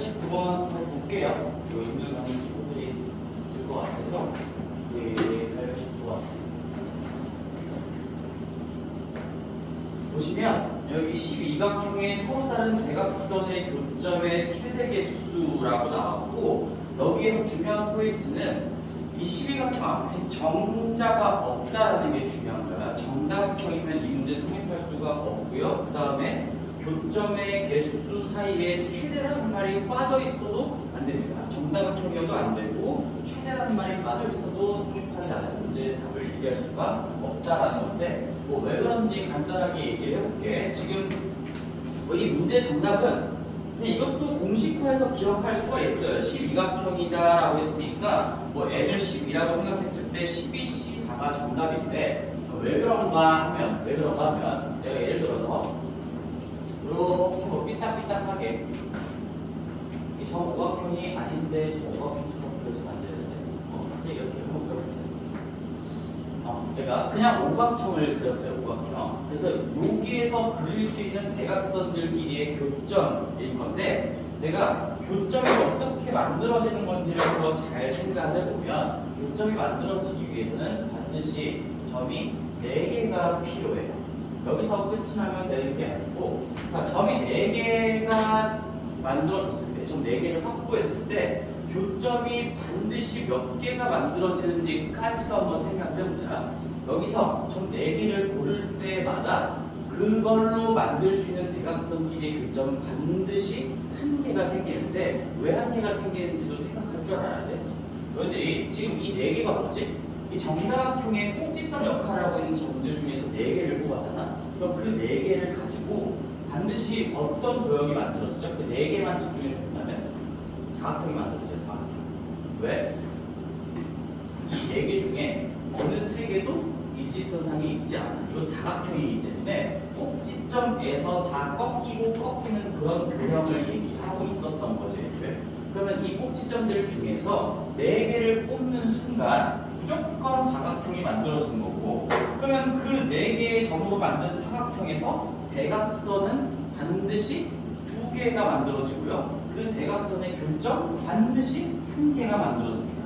819번 한번 볼게요. 이거 있는 강의 친구들이 있을 것 같아서. 예, 819번. 보시면 여기 12각형의 서로 다른 대각선의 교점의 최대 개수라고 나왔고, 여기에서 중요한 포인트는 이 12각형 앞에 정자가 없다라는 게 중요한 거야. 정다각형이면 이 문제 성립할 수가 없고요. 그 다음에 교점의 개수 사이에 최대라는 말이 빠져 있어도 안 됩니다. 정다각형이어도 안 되고 최대라는 말이 빠져 있어도 성립하지 않아요. 문제 답을 얘기할 수가 없다라는 건데, 뭐 왜 그런지 간단하게 얘기를 해볼게. 지금 이 문제 정답은 이것도 공식화해서 기억할 수가 있어요. 12각형이다라고 했으니까 뭐 n을 12라고 생각했을 때 12C4가 정답인데, 왜 그런가 하면 내가 예를 들어서 이렇게 뭐 삐딱삐딱하게 이 정오각형이 아닌데 정오각형처럼 그려지면 안 되는데 이렇게 한번 그려보세요. 내가 그냥 오각형을 그렸어요. 오각형. 그래서 여기에서 그릴 수 있는 대각선들끼리의 교점일 건데, 내가 교점이 어떻게 만들어지는 건지를 더 잘 생각을 해보면, 교점이 만들어지기 위해서는 반드시 점이 4개가 필요해요. 여기서 끝이 나면 되는 게 아니고, 자, 점이 4개가 만들어졌을 때, 점 4개를 확보했을 때 교점이 반드시 몇 개가 만들어지는지까지도 한번 생각을 해보자. 여기서 점 4개를 고를 때마다 그걸로 만들 수 있는 대각선끼리의 교점은 반드시 1개가 생기는데, 왜 1개가 생기는지도 생각할 줄 알아야 돼. 너희들이 지금 이 4개가 뭐지? 이 정다각형의 꼭지점 역할을 하고 있는 점들 중에서 4개를 뽑았잖아. 그럼 그 4개를 가지고 반드시 어떤 도형이 만들어지죠? 그 4개만 집중해서 본다면 사각형이 만들어져요. 사각형. 왜? 이 4개 중에 어느 3개도 일직선상이 있지 않아. 이건 다각형이기 때문에 꼭지점에서 다 꺾이는 그런 도형을 얘기하고 있었던 거죠, 애초에. 그러면 이 꼭지점들 중에서 4개를 뽑는 순간 무조건 사각형이 만들어지는 거고, 그러면 그 4개의 점으로 만든 사각형에서 대각선은 반드시 2개가 만들어지고요. 그 대각선의 교점 반드시 1개가 만들어집니다.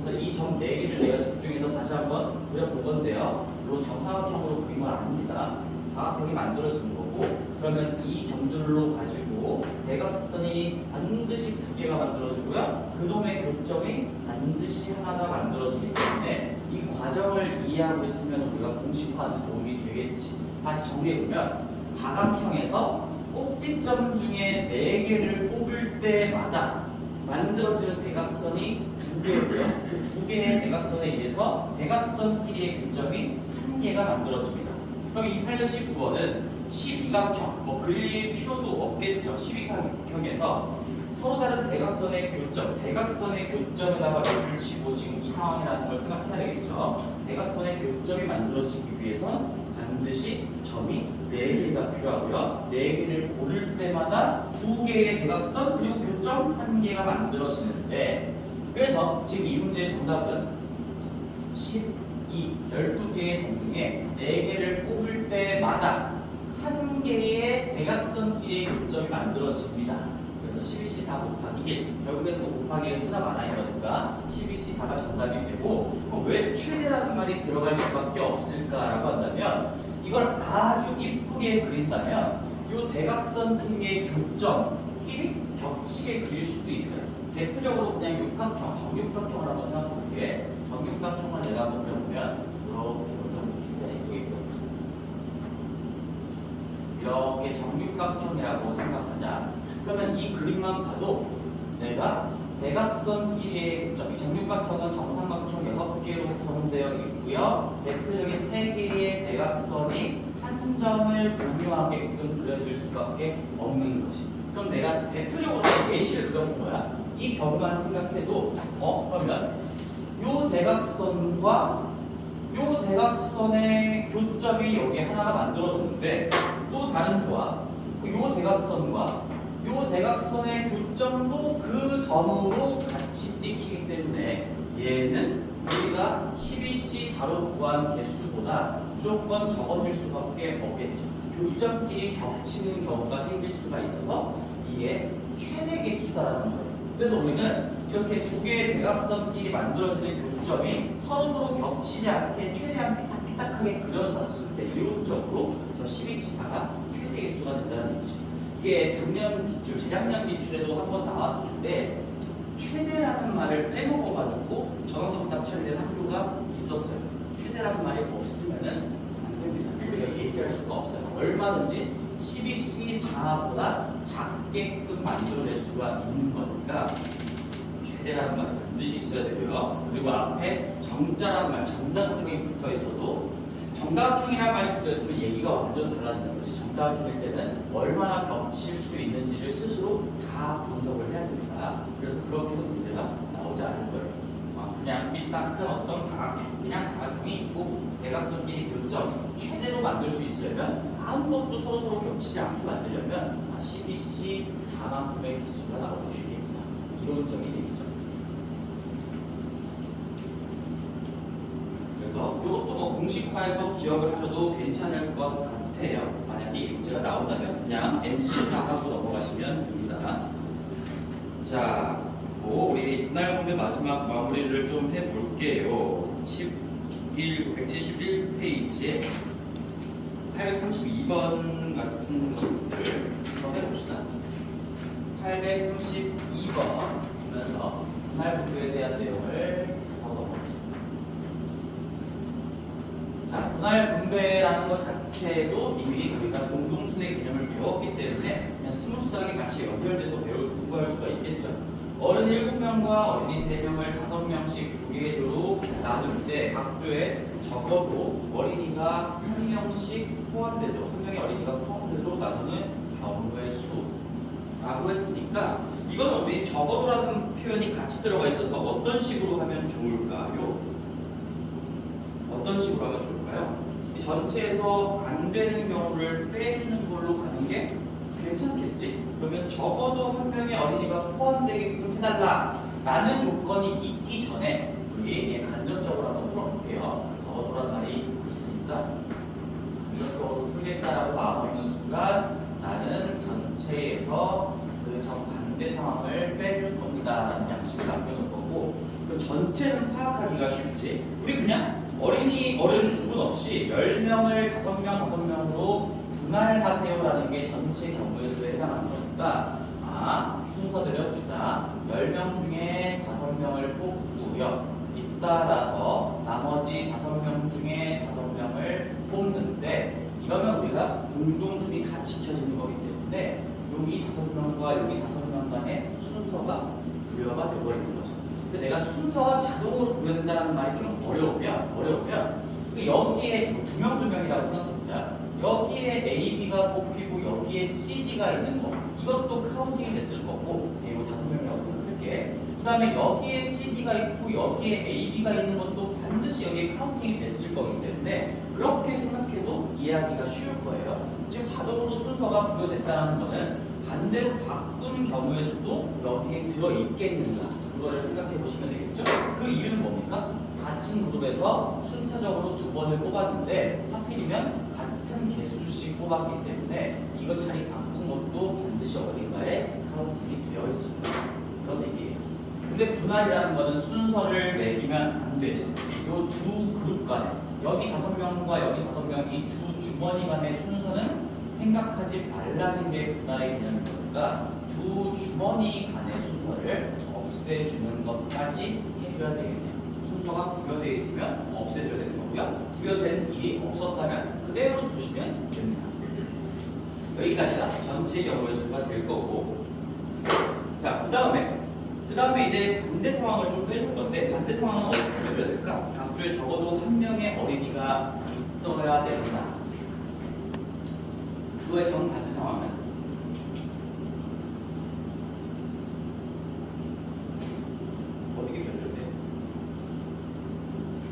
그래서 이 점 4개를 내가 집중해서 다시 한번 그려볼 건데요. 물론 정사각형으로 그림을 안 합니다. 사각형이 만들어지는 거고, 그러면 이 점들로 가지고 대각선이 반드시 2개가 만들어지고요. 그놈의 교점이 반드시 하나가 만들어지기 때문에 이 과정을 이해하고 있으면 우리가 공식화하는 도움이 되겠지. 다시 정리해보면, 다각형에서 꼭지점 중에 4개를 뽑을 때마다 만들어지는 대각선이 2개고요. 그 2개의 대각선에 의해서 대각선끼리의 교점이 1개가 만들어집니다. 그럼 이 819번은 12각형, 뭐 그릴 필요도 없겠죠. 12각형에서 서로 다른 대각선의 교점, 대각선의 교점에다가 몇을 치고 지금 이 상황이라는 걸 생각해야 되겠죠. 대각선의 교점이 만들어지기 위해선 반드시 점이 4개가 필요하고요. 4개를 고를 때마다 2개의 대각선 그리고 교점 1개가 만들어지는데, 그래서 지금 이 문제의 정답은 12개의 점 중에 4개를 뽑을 때마다 1개의 대각선끼리의 교점이 만들어집니다. 그래서 12C4 곱하기 1, 결국에는 뭐 곱하기 1 쓰나 마나 이러니까 12C4가 정답이 되고, 왜 최대라는 말이 들어갈 수밖에 없을까라고 한다면, 이걸 아주 이쁘게 그린다면 이 대각선 등의 교점끼리 겹치게 그릴 수도 있어요. 대표적으로 그냥 육각형, 정육각형을 한번 생각해 볼게. 정육각형을 내가 한번 그려보면 이렇게 좀 최대한 이쁘게 그려보세요. 이렇게 정육각형이라고 생각하자. 그러면 이 그림만 봐도 내가 대각선끼리의 교점, 이 정육각형은 정삼각형 6개로 구성되어 있고요. 대표적인 3개의 대각선이 한 점을 공유하게끔 그려질 수밖에 없는 거지. 그럼 내가 대표적으로 예시를 그려본 거야. 이 경우만 생각해도 그러면 요 대각선과 요 대각선의 교점이 여기 하나가 만들어졌는데, 또 다른 조합, 요 대각선과 요 대각선의 교점도 그 점으로 같이 찍히기 때문에 얘는 우리가 12C4로 구한 개수보다 무조건 적어질 수밖에 없겠죠. 교점끼리 겹치는 경우가 생길 수가 있어서 이게 최대 개수다라는 거예요. 그래서 우리는 이렇게 두 개의 대각선끼리 만들어지는 교점이 서로 겹치지 않게 최대한 삐딱삐딱하게 그려졌을 때 이론적으로 저 12C가 최대 개수가 된다는 얘기지. 이게 작년 기출, 재작년 기출에도 한번 나왔을 때 최대라는 말을 빼먹어가지고 정답 처리된 학교가 있었어요. 최대라는 말이 없으면은 안 됩니다. 우리가 얘기할 수가 없어요. 얼마든지 12C4보다 작게끔 만들어낼 수가 있는 거니까 최대라는 말이 반드시 있어야 되고요. 그리고 앞에 정자라는 말, 정다각형이 붙어 있어도 정다각형이라는 말이 붙어 있으면 얘기가 완전 달라지는 거지. 정다각형일 때는 얼마나 겹칠 수 있는지를 스스로 다 분석을 해야 됩니다. 그래서 그렇게도 문제가 나오지 않을 거예요. 그냥 삐딱한 어떤 그냥 다각형이 있고 대각선끼리 교점 최대로 만들 수 있으려면 아무것도 서로 겹치지 않게 만들려면 12C 4만큼의 개수가 나올 수 있겠다. 이론적인 얘기죠. 그래서 이것도 뭐 공식화해서 기억을 하셔도 괜찮을 것 같아요. 만약에 이 문제가 나온다면 그냥 NC 다 하고 넘어가시면 됩니다. 자, 우리 분할 분배 마지막 마무리를 좀 해볼게요. 171페이지에 832번 같은 것들 한번 해봅시다. 832번 보면서 분할 분배에 대한 내용을 적어보겠습니다. 자, 분할 분배라는 것 자체도 이미 우리가 동동순의 개념을 배웠기 때문에 그냥 스무스하게 같이 연결돼서 공부할 수가 있겠죠. 어른 7명과 어린이 3명을 5명씩 2개조로 나눌 때 각 조에 적어도 어린이가 1명씩 포함되도록, 1명의 어린이가 포함되도록 나누는 경우의 수라고 했으니까 이건 우리 적어도라는 표현이 같이 들어가 있어서 어떤 식으로 하면 좋을까요? 어떤 식으로 하면 좋을까요? 전체에서 안 되는 경우를 빼주는 걸로 가는 게 괜찮겠지? 그러면 적어도 1명의 어린이가 포함되게끔 해달라 라는 조건이 있기 전에 우리 간접적으로 한번 풀어볼게요. 적어도란 말이 있으니까 간접적으로 풀겠다라고 마음먹는 순간 나는 전체에서 그 정반대 상황을 빼줄 겁니다 라는 양식을 남겨놓을 거고, 그럼 전체는 파악하기가 쉽지. 우리 그냥 어린이, 어른 구분 없이 10명을 5명 분할하세요라는 게 전체 경우의 수에 해당하는 거니까 이 순서대로 해봅시다. 10명 중에 5명을 뽑고요. 잇따라서 나머지 5명 중에 5명을 뽑는데 이러면 우리가 공동순이 다 지켜지는 거기 때문에 여기 5명과 여기 5명 간의 순서가 부여가 되어버리는 거죠. 근데 내가 순서가 자동으로 부여된다는 말이 좀 어려우면 여기에 2명이라고 생각해보자. 여기에 A, B가 뽑히고 여기에 C, D가 있는 거 이것도 카운팅이 됐을 거고, 이거 5명이라고 생각할게. 그 다음에 여기에 C, D가 있고 여기에 A, B가 있는 것도 반드시 여기에 카운팅이 됐을 거기 때문에 그렇게 생각해도 이해하기가 쉬울 거예요. 지금 자동으로 순서가 부여됐다는 거는 반대로 바꾼 경우의 수도 여기에 들어있겠는가, 그거를 생각해 보시면 되겠죠. 그 이유는 뭡니까? 같은 그룹에서 순차적으로 2번을 뽑았는데 하필이면 같은 개수씩 뽑았기 때문에 이거 자리 바꾼 것도 반드시 어딘가에 카운팅이 되어 있습니다. 그런 얘기예요. 근데 분할이라는 거는 순서를 매기면 안 되죠. 이 두 그룹 간에 여기 5명과 여기 5명 이 두 주머니 간의 순서는 생각하지 말라는 게 분할의 개념인 거니까 두 주머니 간의 순서를 없애주는 것까지 해줘야 되겠네요. 순서가 부여되어 있으면 없애줘야 되는 거고요. 부여된 일이 없었다면 그대로 두시면 됩니다. 여기까지가 전체 경우의 수가 될 거고, 자, 그 다음에 이제 반대 상황을 좀 빼줄 건데, 반대 상황은 어떻게 빼줘야 될까? 각 주에 적어도 1명의 어린이가 있어야 된다. 그거의 정반대 상황은 어떻게 펴줘야 돼?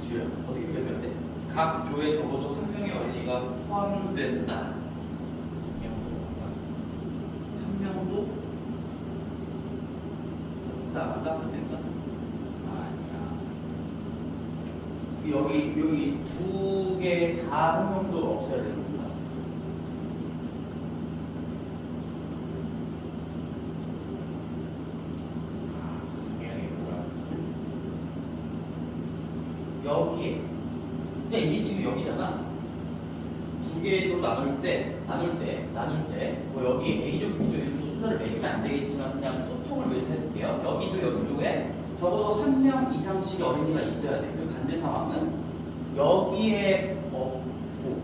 주요 어떻게 펴줘야 돼? 각 조에 적어도 1명의 어린이가 포함된다. 한 명도 없다. 안 된다. 여기 두 개 다 한 명도 없어야 되는 겁니다. 여기에 그냥 이게 지금 여기잖아. 두 개로 나눌 때 뭐 여기 A조, B조 이렇게 순서를 매기면 안 되겠지만 그냥 소통을 위해서 해볼게요. 여기조, 여기조에 적어도 한 명 이상씩의 어린이가 있어야 돼. 그 반대 상황은 여기에 없고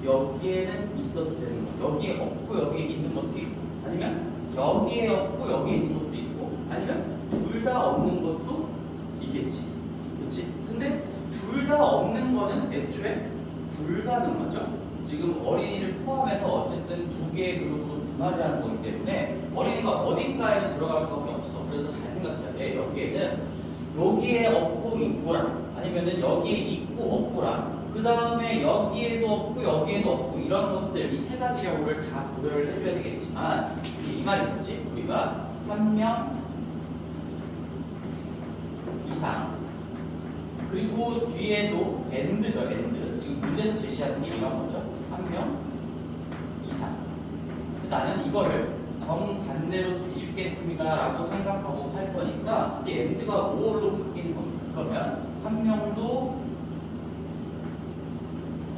여기에는 있어도 되는 거. 여기에 없고 여기에 있는 것도 있고 아니면 여기에 없고 여기에 있는 것도 있고 아니면 둘 다 없는 것도 있겠지. 그렇지? 근데 둘 다 없는 거는 애초에 불가능하죠. 지금 어린이를 포함해서 어쨌든 두 개의 그룹으로 분할을 하는 거기 때문에 어린이가 어딘가에는 들어갈 수밖에 없어. 그래서 잘 생각해야 돼. 여기에는 여기에 없고 있고랑 아니면은 여기에 있고 없고랑 그 다음에 여기에도 없고 여기에도 없고 이런 것들 이 세 가지 경우를 다 고려를 해줘야 되겠지만 이 말이 뭐지? 우리가 한 명 이상 그리고 뒤에도 AND죠. AND. 지금 문제에서 제시하는 게 이런 거죠. 한 명 이상. 나는 이거를 정반대로 뒤집겠습니다 라고 생각하고 할 거니까 이 AND가 뭐로 바뀌는 겁니다. 그러면 한 명도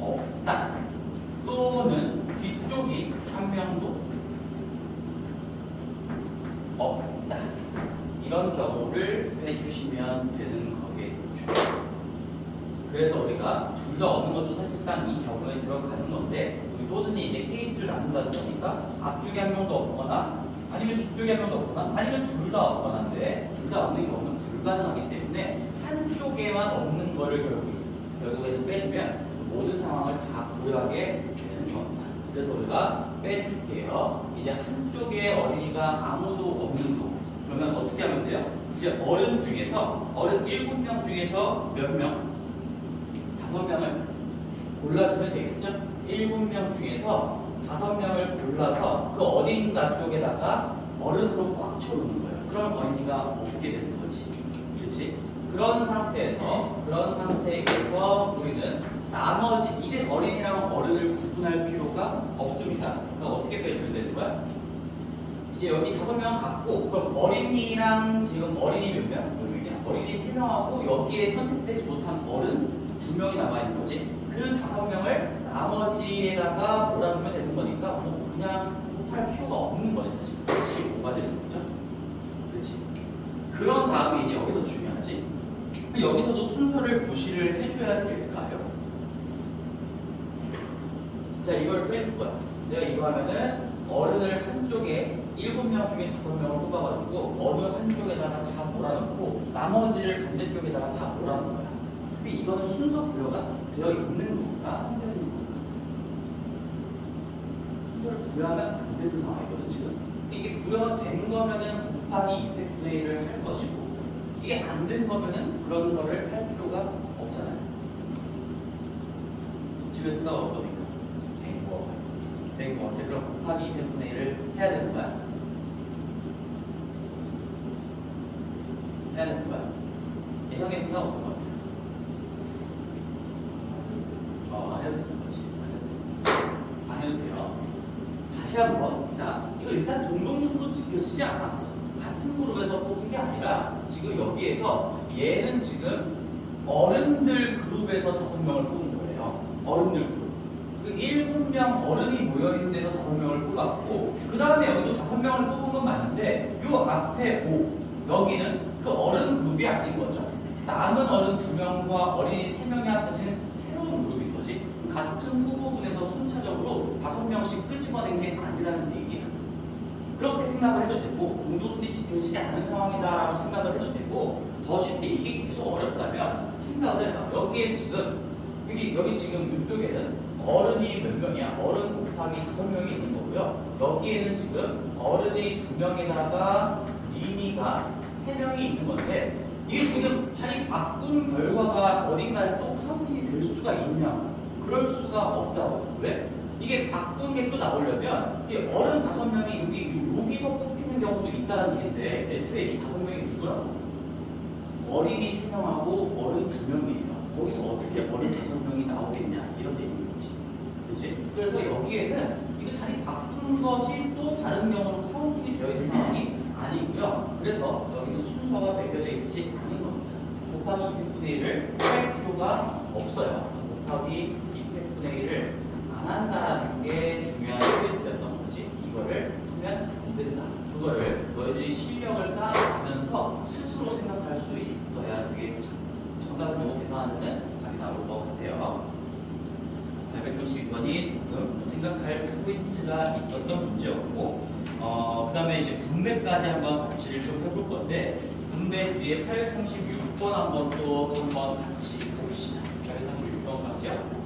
없다. 또는 뒤쪽이 한 명도 없다. 이런 경우를 해주시면 되는 거겠죠. 그래서 우리가 둘 다 없는 것도 사실상 이 경우에 들어가는 건데 우리 또는 이제 케이스를 나눈다는 거니까 앞쪽에 한 명도 없거나 아니면 뒤쪽에 한 명도 없거나 아니면 둘 다 없거나인데 둘 다 없는 경우는 불가능하기 때문에 한쪽에만 없는 거를 결국에는 빼주면 모든 상황을 다 고려하게 되는 겁니다. 그래서 우리가 빼줄게요. 이제 한쪽에 어린이가 아무도 없는 거 그러면 어떻게 하면 돼요? 이제 어른 7명 중에서 몇 명? 5명을 골라주면 되겠죠? 7명 중에서 5명을 골라서 그 어린가 쪽에다가 어른으로 꽉 채우는 거예요. 그럼 어린이가 없게 되는 거지. 그렇지? 그런 상태에서 우리는 나머지 이제 어린이랑 어른을 구분할 필요가 없습니다. 그럼 어떻게 빼주면 되는 거야? 이제 여기 5명 갖고 그럼 어린이랑 지금 어린이 몇 명? 몇 명이야? 어린이 3명하고 여기에 선택되지 못한 어른 2명이 남아있는 거지. 그 5명을 나머지에다가 몰아주면 되는 거니까 뭐 그냥 곱할 필요가 없는 거지 사실. 15가 되는 거죠. 그렇지? 그런 다음에 이제 여기서 중요하지. 여기서도 순서를 구실을 해줘야 될까요? 자 이걸 빼줄 거야. 내가 이거 하면은 어른을 한쪽에 7명 중에 5명을 뽑아가지고 어느 한쪽에다가 다 몰아넣고 나머지를 반대쪽에다가 다 몰아넣는 거야. 근데 이거는 순서 부여가 되어 있는 건가? 안 되는 건가? 순서를 부여하면 안 되는 상황이거든 지금. 이게 부여가 된 거면은 곱하기 200분의 1을 할 것이고 이게 안 된 거면은 그런 거를 할 필요가 없잖아요. 지금 생각 어떻습니까? 된 거 같습니다. 된 거 같아. 그럼 곱하기 200분의 1을 해야 되는 거야? 해야 되는 거야? 예상의 생각 어떤 거 같아요? 안 해도 되는 거지. 안 해도 돼요. 다시 한번. 자, 이거 일단 동동성도 지켜지지 않았어. 같은 그룹에서 뽑은 게 아니라 지금 여기에서 얘는 지금 어른들 그룹에서 5명을 뽑은 거예요. 어른들 그룹. 그 7명 어른이 모여있는 데서 5명을 뽑았고 그 다음에 여기도 5명을 뽑은 건 맞는데 요 앞에 5 여기는 그 어른 그룹이 아닌 거죠. 남은 어른 2명과 어린이 3명이 합쳐진 새로운 그룹인 거지. 같은 후보군에서 순차적으로 5명씩 끄집어낸 게 아니라는 얘기야. 그렇게 생각을 해도 되고 공동순위 지켜지지 않은 상황이다라고 생각을 해도 되고 더 쉽게 이게 계속 어렵다면 생각을 해봐. 여기에 지금 여기 지금 이쪽에는 어른이 몇 명이야? 어른 곱하기 5명이 있는 거고요. 여기에는 지금 어른이 2명에다가 미니가 3명이 있는 건데 이게 지금 자리 바꾼 결과가 어딘가에 또 카운팅이 될 수가 있냐? 그럴 수가 없다고. 왜? 이게 바꾼 게 또 나오려면 이 어른 5명이 여기서 뽑히는 경우도 있다는 얘기인데 애초에 이 5명이 누구라고? 어린이 3명하고 어른 2명이에요. 거기서 어떻게 어린 5명이 나오겠냐 이런 얘기인 거지. 그렇지? 그래서 여기에는 이거 자리 바꾼 것이 또 다른 경우로 카운팅이 되어 있는 상황이 아니고요. 그래서 여기는 순서가 매겨져 있지 않은 겁니다. 곱하기 100분의 1을 할 필요가 필요가 없어요. 곱하기 2팩분의 1을 안 한다라는 게 중요한 포인트였던 거지. 이거를 하면 안 된다. 그거를 너희들이 실력을 쌓아가면서 스스로 생각할 수 있어야 되겠죠. 정답을 요거 계산하면은 답이 나올 것 같아요. 832번이 조금 생각할 포인트가 있었던 문제였고, 그 다음에 이제 분배까지 한번 같이를 좀 해볼 건데, 분배 뒤에 836번 한번 같이 봅시다. 836번까지요.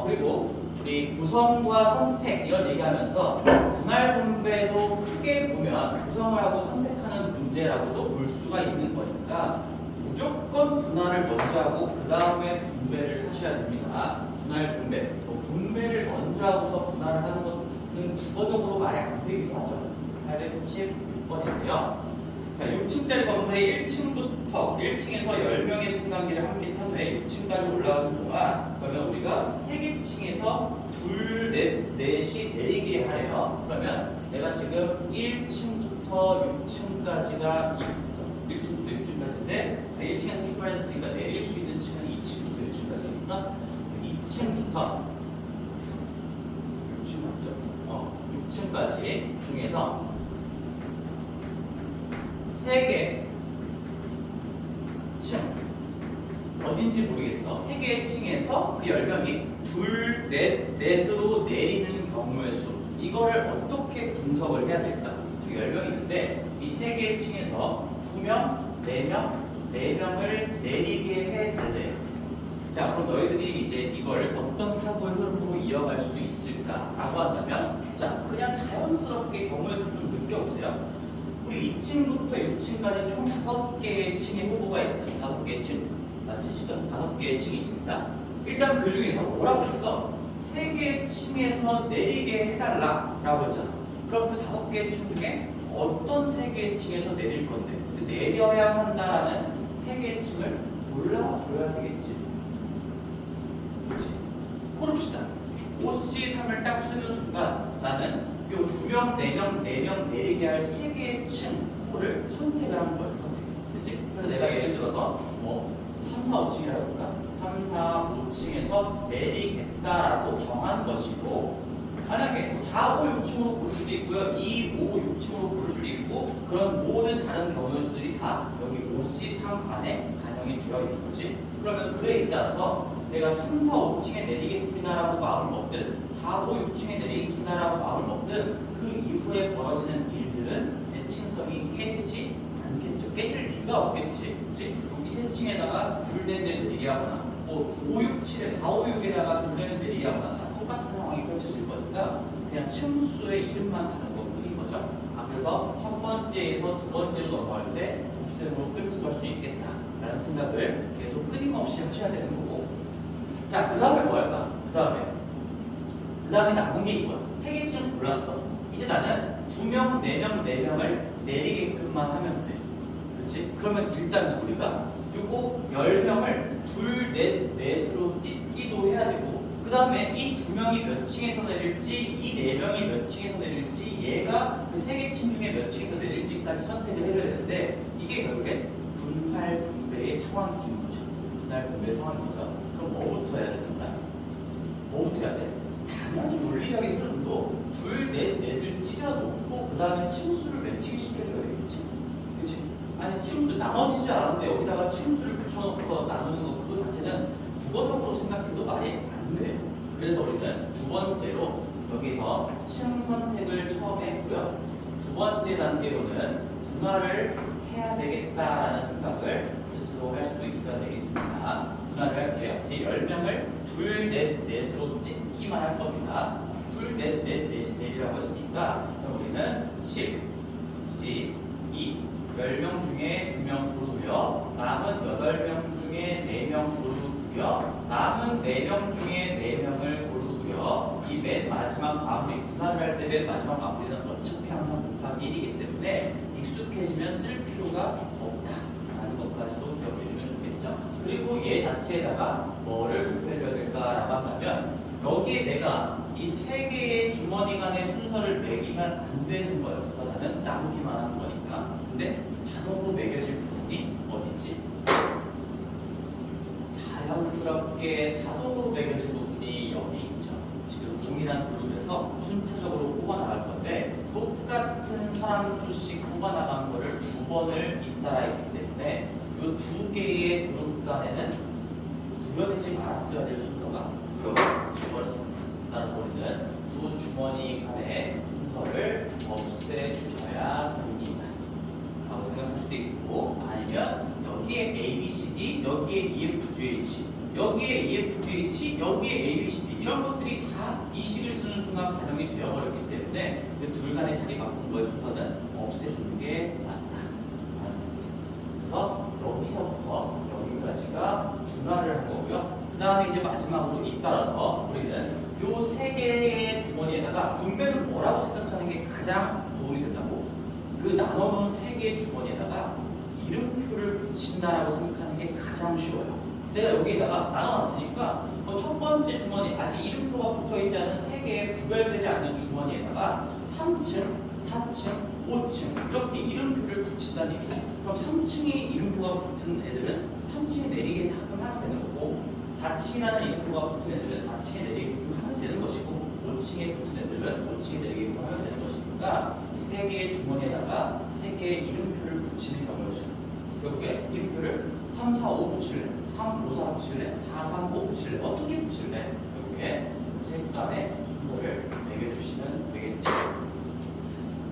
그리고 우리 구성과 선택 이런 얘기하면서 분할 분배도 크게 보면 구성을 하고 선택하는 문제라고도 볼 수가 있는 거니까 무조건 분할을 먼저 하고 그 다음에 분배를 하셔야 됩니다. 분할 분배. 분배를 먼저 하고서 분할을 하는 것은 국어적으로 말이 안 되기도 하죠. 836번인데요. 자, 6층짜리 건물의 1층부터 1층에서 10명의 승강기를 함께 탄 후에 6층까지 올라가는 동안 그러면 우리가 3개 층에서 둘, 넷이 내리게 하래요. 그러면 내가 지금 1층부터 6층까지가 있어. 1층부터 6층까지인데 1층에서 출발했으니까 내릴 수 있는 층은 2층부터 6층까지니까 2층부터 6층 맞죠? 6층까지 중에서 3개 층 어딘지 모르겠어. 3개의 층에서 그 10명이 둘, 넷으로 내리는 경우의 수 이거를 어떻게 분석을 해야 될까? 저기 10명이 있는데 이 3개의 층에서 2명, 4명, 4명을 내리게 해달래요. 자, 그럼 너희들이 이제 이걸 어떤 사고의 흐름으로 이어갈 수 있을까라고 한다면 자, 그냥 자연스럽게 경우의 수 좀 느껴보세요. 우리 2층부터 6층까지 총 5개의 층의 후보가 있습니다. 5개의 층. 맞지? 지금 5개의 층이 있습니다. 일단 그 중에서 뭐라고 했어? 3개의 층에서 내리게 해달라 라고 했잖아. 그럼 그 5개의 층 중에 어떤 3개의 층에서 내릴 건데 내려야 한다라는 3개의 층을 골라줘야 되겠지. 그렇지? 고릅시다. OC3을 딱 쓰는 순간 나는 요 2명, 4명, 4명 내리게 할 3개의 층 후보를 선택을 한 거예요. 그렇지? 그래서 내가 예를 들어서 3, 4, 5층이라고 할까? 3, 4, 5층에서 내리겠다라고 정한 것이고 만약에 4, 5, 6층으로 고를 수도 있고요. 2, 5, 6층으로 고를 수도 있고 그런 모든 다른 경우의 수들이 다 여기 OC3 안에 반영이 되어 있는 거지. 그러면 그에 따라서 내가 3, 4, 5층에 내리겠습니다라고 마음을 먹든 4, 5, 6층에 내리겠습니다라고 마음을 먹든 그 이후에 벌어지는 일들은 대칭성이 깨지지 않겠죠. 깨질 리가 없겠지. 그치? 이 세 층에다가 둘레 내리게 하거나 5, 6, 7에 4, 5, 6에다가 둘레 내리게 하거나 다 똑같은 상황이 펼쳐질 거니까 그냥 층수의 이름만 다른 것뿐인 거죠. 그래서 첫 번째에서 두 번째로 넘어갈 때 곱셈으로 끌고 갈 수 있겠다라는 생각을 계속 끊임없이 하셔야 되는 거고 자, 그 다음에 뭐 할까? 그 다음에 남은 게 이거야. 3개 층 골랐어. 이제 나는 2명, 4명, 4명을 내리게끔만 하면 돼. 그렇지? 그러면 일단은 우리가 요거 10명을 둘, 넷으로 찢기도 해야 되고 그 다음에 이 2명이 몇 층에서 내릴지 이 4명이 몇 층에서 내릴지 얘가 그 3개 층 중에 몇 층에서 내릴지까지 선택을 해줘야 되는데 이게 결국엔 분할 분배의 상황인 거죠. 분할 분배의 상황인 거죠. 그럼 뭐부터 해야 되는가? 뭐부터 해야 돼? 당연히 논리적인 흐름도 둘, 넷을 찢어놓고 그 다음에 층수를 매칭시켜줘야겠지. 그치? 아니 층수 나눠지지 않았는데 여기다가 층수를 붙여놓고서 나누는 거 그거 자체는 국어적으로 생각해도 말이 안 돼요. 그래서 우리는 두 번째로 여기서 층 선택을 처음에 했고요. 두 번째 단계로는 분할을 해야 되겠다라는 생각을 스스로 할 수 있어야 되겠습니다. 분할을 할게요. 이제 10명을 둘, 넷으로 찢기만 할 겁니다. 둘, 넷이라고 했으니까 그럼 우리는 10, 2 10명 중에 2명 고르고요. 남은 8명 중에 4명 고르고요. 남은 4명 중에 4명을 고르고요. 이 맨 마지막 마무리, 분할을 할 때 맨 마지막 마무리는 어차피 항상 곱하기 1이기 때문에 익숙해지면 쓸 필요가 없다라는 것까지도 기억해주면 좋겠죠. 그리고 얘 자체에다가 뭐를 곱해줘야 될까라고 한다면 여기에 내가 이 3개의 주머니 간의 순서를 매기면 안 되는 거였어. 나는 나누기만 하는 거니까. 근데 자동으로 매겨질 부분이 어딨지? 자연스럽게 자동으로 매겨진 부분이 여기 있죠. 지금 동일한 그룹에서 순차적으로 뽑아 나갈 건데 똑같은 사람 수씩 뽑아 나간 거를 두 번을 잇따라 했기 때문에 이 두 개의 그룹 간에는 구별되지 말았어야 될 순서가 구별이 되어버렸습니다. 따라서 우리는 두 주머니 간의 순서를 없애주셔야 합니다. 라고 생각할 수도 있고, 아니면 여기에 A, B, C, D, 여기에 E, F, G, H, 여기에 E, F, G, H, 여기에 A, B, C, D 이런 것들이 다 이 식을 쓰는 순간 반영이 되어버렸기 때문에 그 둘 간의 자리 바꾼 거의 순서는 없애주는 게 맞다. 그래서 여기서부터 여기까지가 분할을 한 거고요. 그 다음에 이제 마지막으로 잇따라서 우리는 요 세 개의 주머니에다가 분배를 뭐라고 생각하는 게 가장 도움이 된다고? 그 나눠놓은 세 개의 주머니에다가 이름표를 붙인다라고 생각하는 게 가장 쉬워요. 내가 여기에다가 나눠놨으니까 첫 번째 주머니, 아직 이름표가 붙어있지 않은 세 개의 구별되지 않는 주머니에다가 3층, 4층, 5층 이렇게 이름표를 붙인다는 얘기지. 그럼 3층에 이름표가 붙은 애들은 3층에 내리게끔 하면 되는 거고, 4층이라는 이름표가 붙은 애들은 4층에 내리게끔 하면 되는 것이고, 5층에 붙은 애들은 5층에 내리게끔 하면 되는 것이니까 이 세 개의 주머니에다가 세 개의 이름표를 붙이는 경우의 수. 결국에 이름표를 3, 4, 5 붙일래? 3, 5, 4 붙일래? 4, 3, 5 붙일래? 어떻게 붙일래? 결국에 색깔의 순서를 매겨주시면 되겠지.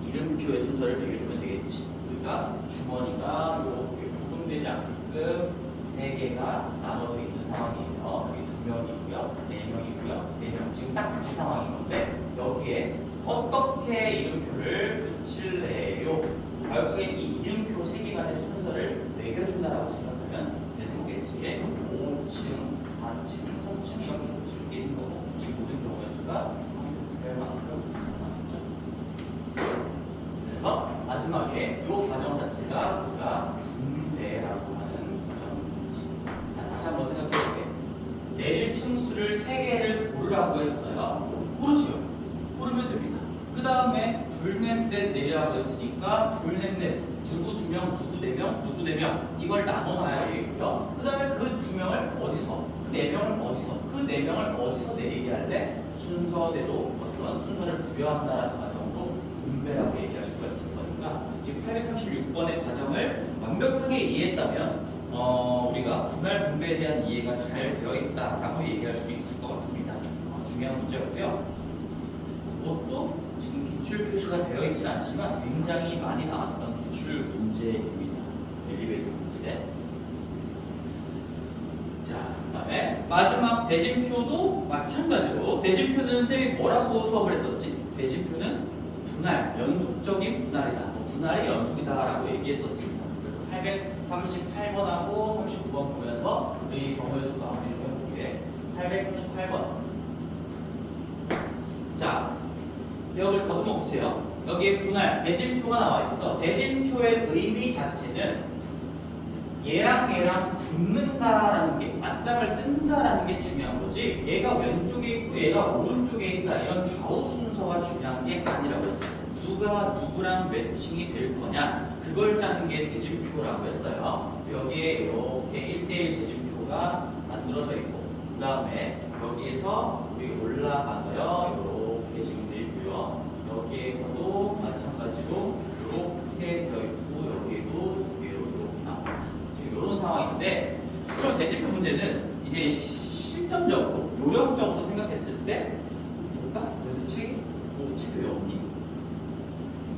이름표의 순서를 매겨주면 되겠지. 우리가 주머니가 이렇게 구분되지 않게끔 세 개가 나눠져 있는 상황이에요. 여기 2명이고요, 4명이고요, 4명. 지금 딱 이 상황인 건데 여기에 어떻게 이름표를 붙일래요? 결국엔 이 이름표 세 개간의 순서를 매겨준다라고 생각하면 되는 거겠지. 5층, 4층, 3층 이렇게 붙여주게 있는 거고, 이 모든 경우의 수가 3될 만큼 나왔죠. 그래서 마지막에 이 과정 자체가 우리가 분배라고 하는 과정이지. 자, 다시 한번 생각해볼게. 내릴 층수를 3개를 고르라고 했어요. 고르죠. 고르면 됩니다. 그 다음에 둘넷넷 내리라고 했으니까 둘넷넷 누구 2명, 누구 4명, 누구 4명 이걸 나눠놔야 되겠고요. 그 다음에 그 2명을 어디서, 그 4명을 어디서, 그 4명을 어디서 내리게 할래? 순서대로 어떤 순서를 부여한다라는 과정으로 분배라고 얘기할 수가 있을 거니까, 지금 836번의 과정을 완벽하게 이해했다면 우리가 분할 분배에 대한 이해가 잘 되어 있다라고 얘기할 수 있을 것 같습니다. 중요한 문제였고요. 이것도 지금 기출 표시가 되어 있지는 않지만 굉장히 많이 나왔던 기출 문제입니다. 엘리베이터 문제. 자, 그다음에 마지막 대진표도 마찬가지로, 대진표는 쌤이 뭐라고 수업을 했었지? 대진표는 분할, 연속적인 분할이다, 분할의 연속이다라고 얘기했었습니다. 그래서 838번하고 39번 보면서 이 경우의 수가 마무리 좀 해볼게. 838번. 자, 기억을 더듬어 보세요. 여기에 분할, 대진표가 나와 있어. 대진표의 의미 자체는 얘랑 붙는다라는 게, 맞짱을 뜬다라는 게 중요한 거지, 얘가 왼쪽에 있고 얘가 오른쪽에 있다 이런 좌우 순서가 중요한 게 아니라고 했어요. 누가 누구랑 매칭이 될 거냐, 그걸 짜는 게 대진표라고 했어요. 여기에 이렇게 1대1 대진표가 만들어져 있고, 그 다음에 여기에서 여기 올라가서요 이렇게 지금 돼 있고요. 여기에서도 마찬가지로 이렇게 되어 있고, 여기에도 두 개로 이렇게 나옵니다. 지금 이런 상황인데, 그럼 대진표 문제는 이제 실전적으로, 요령적으로 생각했을 때 볼까? 그래도 책이 왜 없니?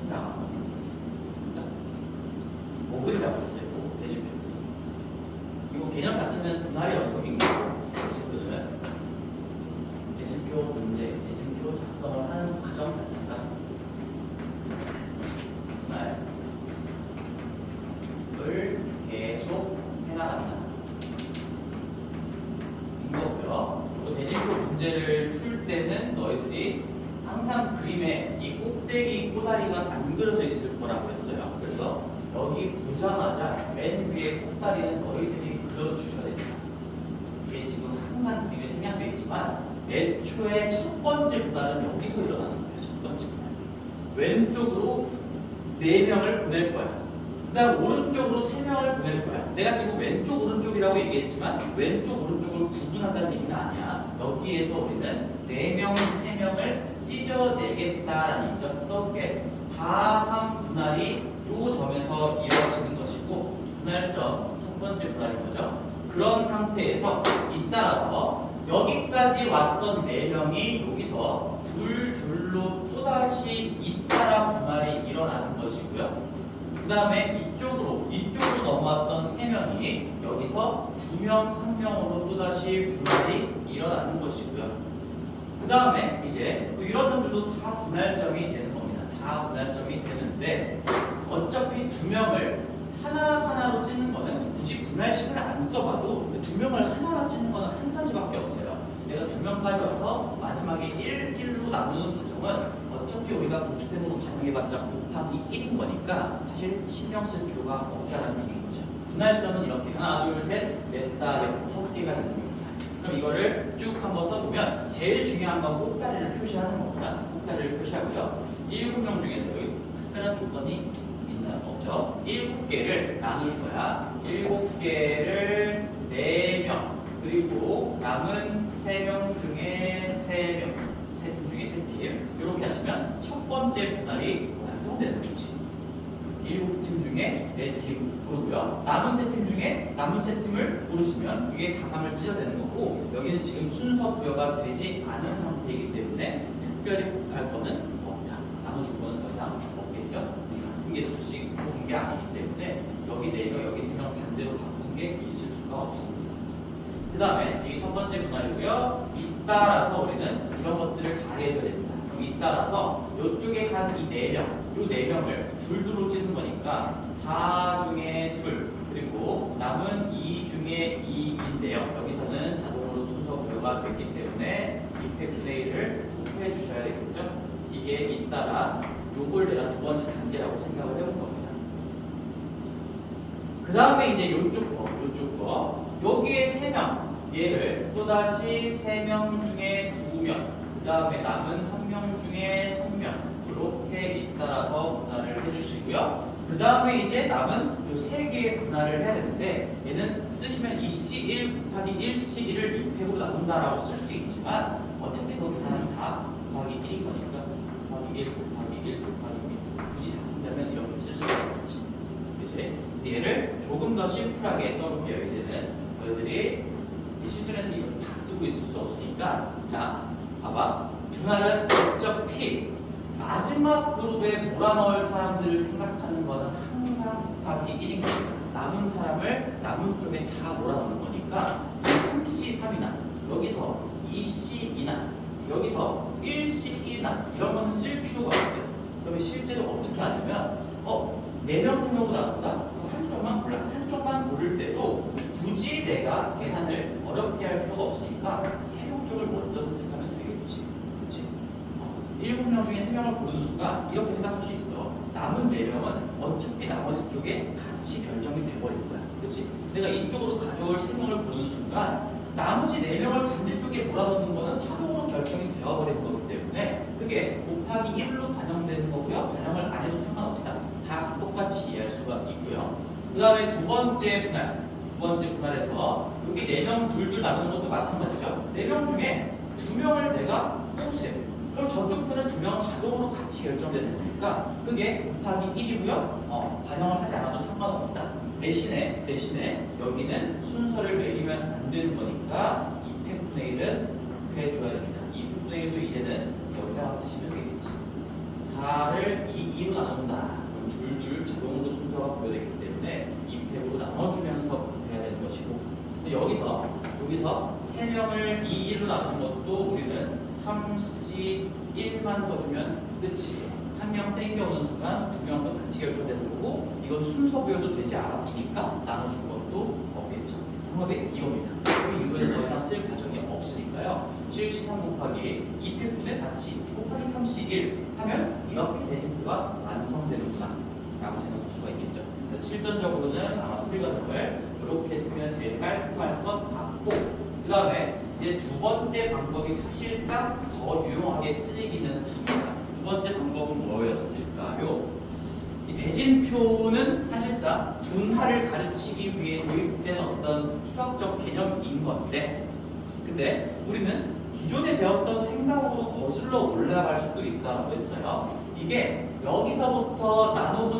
진짜 어그리라고 했어요. 대진표에서 이거 개념 자체는 분할의 연속인 거고, 대진표는 대진표 문제, 대진표 작성을 하는 과정 자체가 분할을 계속 해나간다 인 거고요. 또 대진표 문제를 풀 때는 너희들이 항상 그림에 이 꼭대기 꼬다리가 안 그려져 있을 거라고 했어요. 그래서 여기 보자마자 맨 위에 꼭다리는 너희들이 그려주셔야 됩니다. 이게 지금 항상 그림에 생략되어 있지만 애초에 첫 번째 분할은 여기서 일어나는 거예요. 첫 번째 분할. 왼쪽으로 4명을 보낼 거야. 그 다음 오른쪽으로 3명을 보낼 거야. 내가 지금 왼쪽 오른쪽이라고 얘기했지만 왼쪽 오른쪽을 구분한다는 얘기는 아니야. 여기에서 우리는 4명, 3명을 찢어내겠다라는 얘기죠. 써볼게. 4, 3 분할이 요 점에서 이루어지는 것이고 분할점 첫 번째 분할인 거죠. 그런 상태에서 잇따라서 여기까지 왔던 4명이 여기서 둘로 또다시 잇따라 분할이 일어나는 것이고요. 그 다음에 이쪽으로 넘어왔던 3명이 여기서 2명, 1명으로 또다시 분할이 일어나는 것이고요. 그 다음에 이제 이런 점들도 다 분할점이 되는 겁니다. 다 분할점이 되는데 어차피 2명을 하나하나로 찢는 거는 굳이 분할식을 안 써봐도 2명을 하나하나 찢는 거는 한 가지밖에 없어요. 내가 2명까지 와서 마지막에 1로 나누는 과정은 어차피 우리가 곱셈으로 반영해봤자 곱하기 1인 거니까 사실 신경 쓸 필요가 없다는 얘기인 거죠. 분할점은 이렇게 하나, 둘, 셋, 넷, 다, 6개가 되는 겁니다. 그럼 이거를 쭉 한번 써보면 제일 중요한 건 꼭다리를 표시하는 겁니다. 꼭다리를 표시하고요. 7명 중에서 여기 특별한 조건이 있나요? 없죠? 7개를 나눌 거야. 7개를 4명 그리고 남은 3명 중에 3명 3팀 중에 3팀 이렇게 하시면 첫 번째 분할이 완성되는 거지. 7팀 중에 4팀 고르고요. 남은 3팀 중에 남은 3팀을 고르시면 그게 4강을 찢어내는 거고 여기는 지금 순서 부여가 되지 않은 상태이기 때문에 특별히 곱할 거는 없다. 나눠줄 거는 더 이상 없겠죠. 같은 개수씩 뽑은 게 아니기 때문에 여기 4명, 여기 3명 반대로 바꾼 게 있을 수가 없습니다. 그 다음에 이게 첫 번째 분할이고요. 잇따라서 우리는 이런 것들을 다 해줘야 됩니다. 그럼 잇따라서 이쪽에 간 이 4명, 이 4명을 둘로 찌는 거니까 4 중에 2 그리고 남은 2 중에 2인데요. 여기서는 자동으로 순서 부여가 됐기 때문에 이펙트 A를 곱해 주셔야 되겠죠. 이게 잇따라 요걸 내가 두 번째 단계라고 생각을 해본 겁니다. 그 다음에 이제 요쪽 거 여기에 3명 얘를 또다시 3명 중에 2명 그 다음에 남은 1명 중에 1명 이렇게 잇따라서 분할을 해주시고요. 그 다음에 이제 남은 요 3개의 분할을 해야 되는데 얘는 쓰시면 2C1 곱하기 1C1을 2팩으로 나눈다라고 쓸 수 있지만 어차피 그 계산은 다 곱하기 1인 거니까 곱하기 1 곱하기 1 곱하기 1 굳이 다 쓴다면 이렇게 쓸 수가 있지. 이제 얘를 조금 더 심플하게 써볼게요. 이제는 너희들이 실전에서 이렇게 다 쓰고 있을 수 없으니까 자 봐봐. 분할은 어차피 마지막 그룹에 몰아넣을 사람들을 생각하는 거는 항상 곱하기 1인 거예요. 남은 사람을 남은 쪽에 다 몰아넣는 거니까 3C3이나 여기서 2C2나 여기서 1C1이나 이런 거는 쓸 필요가 없어요. 그러면 실제로 어떻게 하냐면 4명 생명으로 나눈다? 한쪽만 골라. 한쪽만 고를 때도 굳이 내가 계산을 어렵게 할 필요가 없으니까 3명 쪽을 먼저 선택하면 되겠지. 그렇지? 7명 중에 3명을 고르는 순간 이렇게 생각할 수 있어. 남은 4명은 어차피 나머지 쪽에 같이 결정이 돼버릴 거야. 그렇지? 내가 이쪽으로 가져올 3명을 고르는 순간 나머지 4명을 반대쪽에 몰아넣는 거는 자동으로 결정이 되어버리는 거기 때문에 그게 곱하기 1로 반영되는 거고요. 반영을 안 해도 상관없다. 다 똑같이 이해할 수가 있고요. 그 다음에 두 번째 분할에서 여기 4명 둘 나누는 것도 마찬가지죠. 4명 중에 2명을 내가 뽑으세요. 그럼 저쪽 편은 2명 자동으로 같이 결정되는 거니까 그게 곱하기 1이고요. 반영을 하지 않아도 상관없다. 대신에 여기는 순서를 매기면 안 되는 거니까 이 팩분의 1은 곱해줘야 됩니다. 이 팩분의 1도 이제는 여기다가 쓰시면 되겠지. 4를 2로 나눈다. 그럼 둘 자동으로 순서가 부여되기 때문에 이 팩으로 나눠주면서 곱해야 되는 것이고 여기서 3명을 2로 나눈 것도 우리는 3C1만 써주면 끝이에요. 한 명 땡겨오는 순간 2명도 같이 결정되는 거고 이건 순서 부여도 되지 않았으니까 나눠줄 것도 없겠죠. 정답이 이겁니다. 이거는 더 이상 쓸 과정이 없으니까요. 7C3 곱하기 2팩분의 4C 곱하기 3C1 하면 이렇게 대진표가 완성되는구나 라고 생각할 수가 있겠죠. 그래서 실전적으로는 아마 풀이 과정을 이렇게 쓰면 제일 깔끔할 것 같고 그 다음에 이제 두 번째 방법이 사실상 더 유용하게 쓰이기는 합니다. 두 번째 방법은 뭐였을까요? 이 대진표는 사실상 분할을 가르치기 위해 도입된 어떤 수학적 개념인 건데, 근데 우리는 기존에 배웠던 생각으로 거슬러 올라갈 수도 있다고 했어요. 이게 여기서부터 나눠서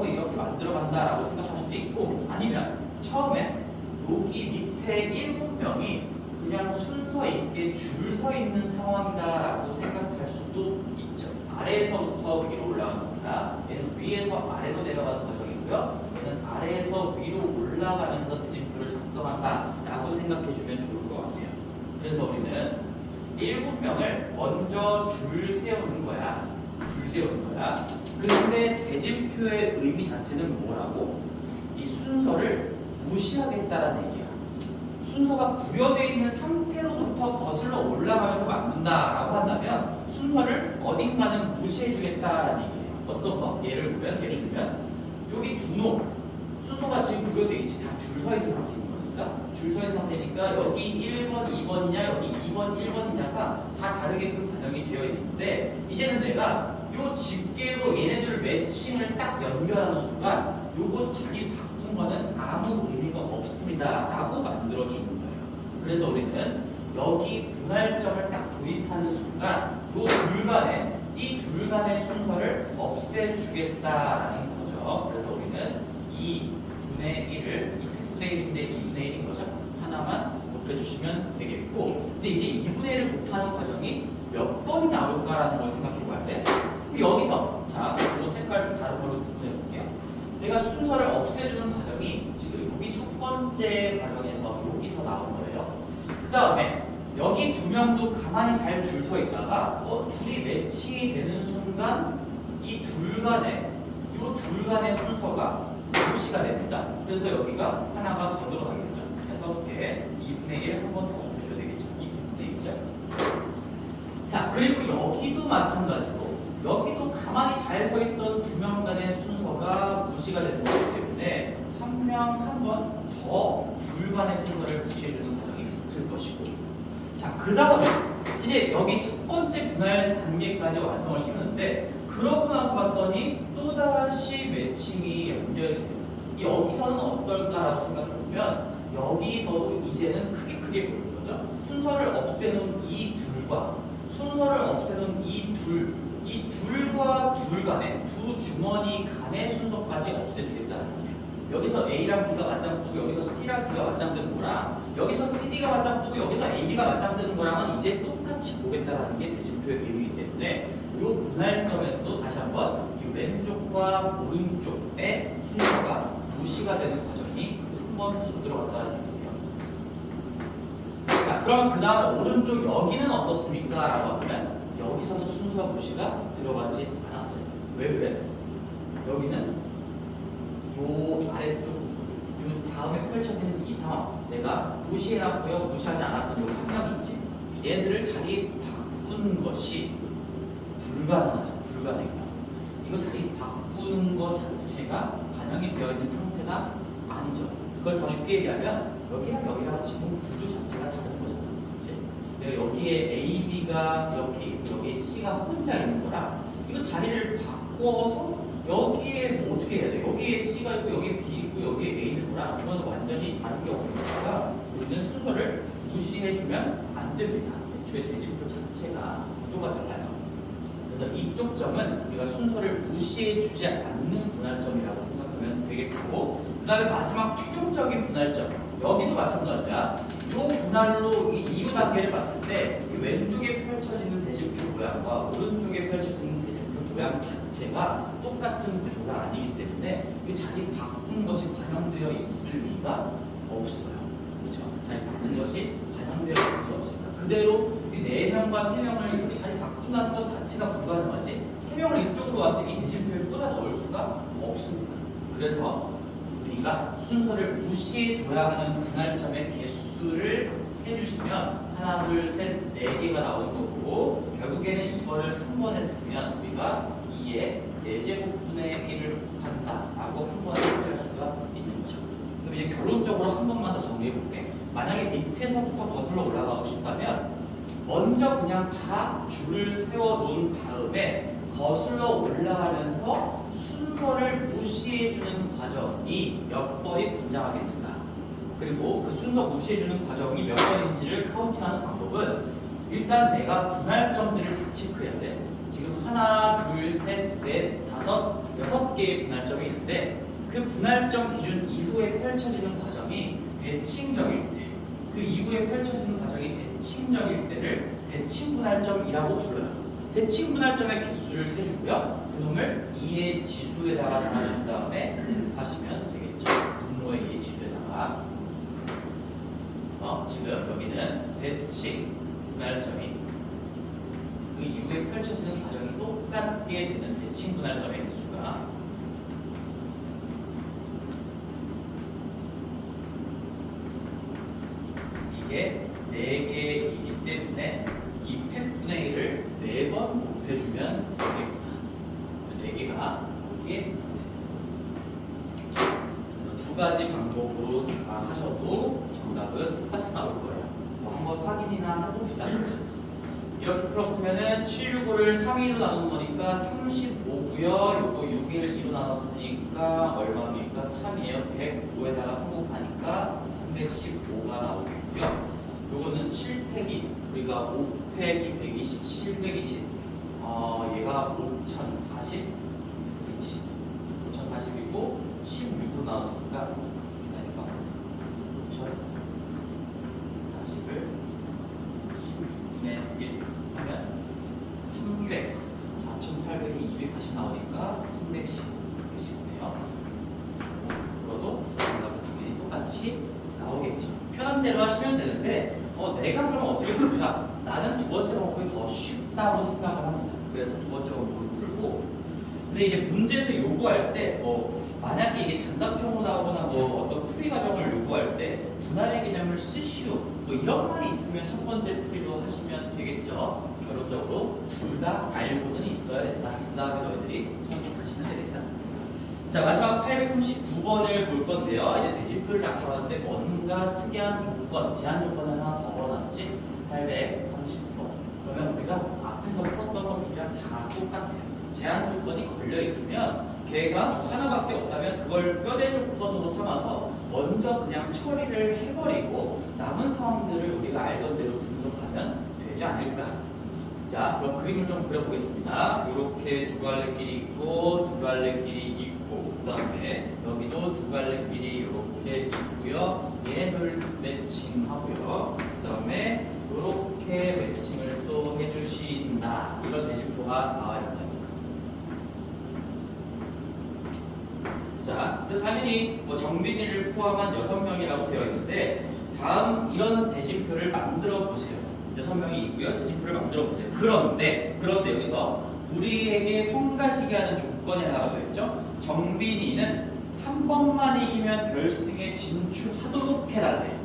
이렇게 만들어간다라고 생각할 수도 있고, 아니면 처음에 여기 밑에 7명이 그냥 순서 있게 줄 서 있는 상황이다라고 생각할 수도 있죠. 아래에서부터 위로 올라가는 겁니다. 얘는 위에서 아래로 내려가는 과정이고요. 얘는 아래에서 위로 올라가면서 대진표를 작성한다라고 생각해주면 좋을 것 같아요. 그래서 우리는 7명을 먼저 줄 세우는 거야. 그런데 대진표의 의미 자체는 뭐라고? 이 순서를 무시하겠다라는 얘기야. 순서가 부여되어 있는 상태로부터 거슬러 올라가면서 만든다라고 한다면 순서를 어딘가는 무시해주겠다라는 얘기예요. 어떤 거? 예를 들면 여기 두노 순서가 지금 부여되어 있지. 다 줄 서 있는 상태인 거니까. 줄 서 있는 상태니까 여기 1번, 2번이냐 여기 2번, 1번이냐가 다 다르게끔 반영이 되어 있는데, 이제는 내가 요 집계로 얘네들 매칭을 딱 연결하는 순간 요거 자리 바꾼 거는 아무 의미가 없습니다 라고 만들어주는 거예요. 그래서 우리는 여기 분할점을 딱 도입하는 순간 이 둘 간의 순서를 없애주겠다라는 거죠. 그래서 우리는 2분의 1을, 이 100분의 1인데 2분의 1인 거죠. 하나만 곱해주시면 되겠고, 근데 이제 2분의 1을 곱하는 과정이 몇 번이 나올까라는 걸 생각해 봐야 돼. 여기서, 자, 이거 색깔 좀 다른 걸로 구분해 볼게요. 내가 순서를 없애주는 과정이 지금 여기 첫 번째 과정에서 여기서 나온 거예요. 그 다음에 여기 두 명도 가만히 잘 줄 서 있다가 둘이 매칭이 되는 순간 이 둘 간의 순서가 무시가 됩니다. 그래서 여기가 하나가 더 들어가겠죠. 그래서 이게 2분의 1 한 번 더 곱해줘야 되겠죠. 2분의 1. 자, 그리고 여기도 마찬가지로 여기도 가만히 잘 서 있던 두 명 간의 순서가 무시가 되는 거기 때문에 한 명 한 번 더 둘 간의 순서를 무시해주는 과정이 붙을 것이고, 자, 그 다음에 이제 여기 첫 번째 분할 단계까지 완성을 시켰는데, 그러고 나서 봤더니 또다시 매칭이 연결이 돼요. 여기서는 어떨까라고 생각해보면 여기서도 이제는 크게 보이는 거죠. 순서를 없애는 이 둘과 순서를 없애는 이 둘과 둘 간의 두 주머니 간의 순서까지 없애주겠다는 얘기예요. 여기서 A랑 B가 맞짱 뜨고 여기서 C랑 D가 맞짱 뜨는 거랑 여기서 CD가 맞짱 뜨고 여기서 AB가 맞짱 뜨는 거랑은 이제 똑같이 보겠다라는 게 대진표의 의미이기 때문에 이 분할점에서도 다시 한번 이 왼쪽과 오른쪽의 순서가 무시가 되는 과정이 한 번 더 들어간다는 얘기예요. 자, 그러면 그 다음에 오른쪽 여기는 어떻습니까? 라고 하면 여기서는 순서 무시가 들어가지 않았어요. 왜 그래? 여기는 요 아래쪽 요 다음에 펼쳐지는 이 상황, 내가 무시해놨고요, 무시하지 않았던 요 한 명이 있지. 얘들을 자리 바꾸는 것이 불가능해요. 이거 자리 바꾸는 것 자체가 반영이 되어 있는 상태가 아니죠. 그걸 더 쉽게 얘기하면 여기랑 여기랑 지금 구조 자체가 다른 거잖아. 그치? 내가 여기에 A, B가 이렇게 있고 여기에 C가 혼자 있는 거랑 이거 자리를 바꿔서 여기에 뭐 어떻게 해야 돼? 여기에 C가 있고 여기에 B 있고 여기에 A 있는 거랑 이건 완전히 다른 게 없는 거니까 우리는 순서를 무시해주면 안 됩니다. 애초에 대진표 자체가 구조가 달라요. 그래서 이쪽 점은 우리가 순서를 무시해주지 않는 분할점이라고 생각하면 되겠고, 그 다음에 마지막 최종적인 분할점, 여기도 마찬가지야. 이 분할로 이 이후 단계를 봤을 때 이 왼쪽에 펼쳐지는 대진표 모양과 오른쪽에 펼쳐지는 대진표 모양 자체가 똑같은 구조가 아니기 때문에 이 자리 바꾼 것이 반영되어 있을 리가 없어요. 그렇죠? 자리 바꾼 것이 반영되어 있을 리가 없습니다. 그대로 이 4명과 3명을 이렇게 자리 바꾼다는 것 자체가 불가능하지, 3명을 이쪽으로 와서 이 대진표에 꽂아 넣을 수가 없습니다. 그래서 우리가 순서를 무시해줘야 하는 분할점의 개수를 세주시면 하나, 둘, 셋, 4개가 나오는 거고, 결국에는 이거를 한 번에 쓰면 우리가 2의 4제곱분의 1을 곱한다라고 한 번에 표현할 수가 있는 거죠. 그럼 이제 결론적으로 한 번만 더 정리해 볼게. 만약에 밑에서부터 거슬러 올라가고 싶다면 먼저 그냥 다 줄을 세워 놓은 다음에 거슬러 올라가면서 순서를 무시해주는 과정이 몇 번이 등장하겠는가. 그리고 그 순서 무시해주는 과정이 몇 번인지를 카운팅하는 방법은 일단 내가 분할점들을 다 체크해야 돼. 지금 하나, 둘, 셋, 넷, 다섯, 6개의 분할점이 있는데 그 분할점 기준 이후에 펼쳐지는 과정이 대칭적일 때, 그 이후에 펼쳐지는 과정이 대칭적일 때를 대칭분할점이라고 불러요. 대칭분할점의 개수를 세주고요. 그놈을 2의 지수에다가 나눠준 다음에 하시면 되겠죠. 분모의 2의 지수에다가. 지금 여기는 대칭분할점이 그 이후에 펼쳐지는 과정이 똑같게 되는 대칭분할점의 개수가 이게 4개이기 때문에 이 100분의 1을 4번 곱해주면 되겠구나. 4개가 여기에 두 가지 방법으로 다 하셔도 정답은 똑같이 나올 거예요. 한번 확인이나 해봅시다. 이렇게 풀었으면은 765를 3위로 나눈 거니까 35고요. 요거 6을 2로 나눴으니까 얼마입니까? 3이에요. 105에다가 3 곱하니까 315가 나오겠고요. 요거는 7팩이 우리가 5 팩이 120, 720 얘가 5040 5040이고 16으로 나왔으니까 5040을 16분의 1 하면 300 4800이 240 나오니까 310 110이네요. 그러도 정답은 당연히 똑같이 나오겠죠. 편한 대로 하시면 되는데 내가 그럼 어떻게 풀까? 나는 두 번째 방법이 더 쉽다고 생각을 합니다. 그래서 두 번째 방법을 풀고, 근데 이제 문제에서 요구할 때 만약에 이게 단답형으로 나오거나 어떤 풀이 과정을 요구할 때 분할의 개념을 쓰시오 이런 말이 있으면 첫 번째 풀이로 하시면 되겠죠. 결론적으로 둘 다 알고는 있어야 된다. 그 다음에 너희들이 선택하시면 되겠다. 자, 마지막 839번을 볼 건데요. 이제 대진표를 작성하는데 뭔가 특이한 조건, 제한 조건을 하나 더 걸어놨지. 839번. 그러면 우리가 앞에서 풀었던 것들이랑 다 똑같아요. 제한 조건이 걸려 있으면 걔가 하나밖에 없다면 그걸 뼈대 조건으로 삼아서 먼저 그냥 처리를 해버리고 남은 상황들을 우리가 알던 대로 분석하면 되지 않을까. 자, 그럼 그림을 좀 그려보겠습니다. 이렇게 두 갈래길이 있고 두 갈래길이 있고 그 다음에 여기도 두 갈래길이 이렇게 있고요. 얘네들 매칭하고요. 그 다음에 이렇게 매칭을 또 해주신다. 이런 대진표가 나와 있어요. 자, 그래서 당연히 정빈이를 포함한 6명이라고 되어 있는데 다음 이런 대진표를 만들어 보세요. 6명이 있고요. 대진표를 만들어 보세요. 그런데 여기서 우리에게 성가시게 하는 조건이 하나가 더 있죠. 정빈이는 한 번만 이기면 결승에 진출하도록 해달래.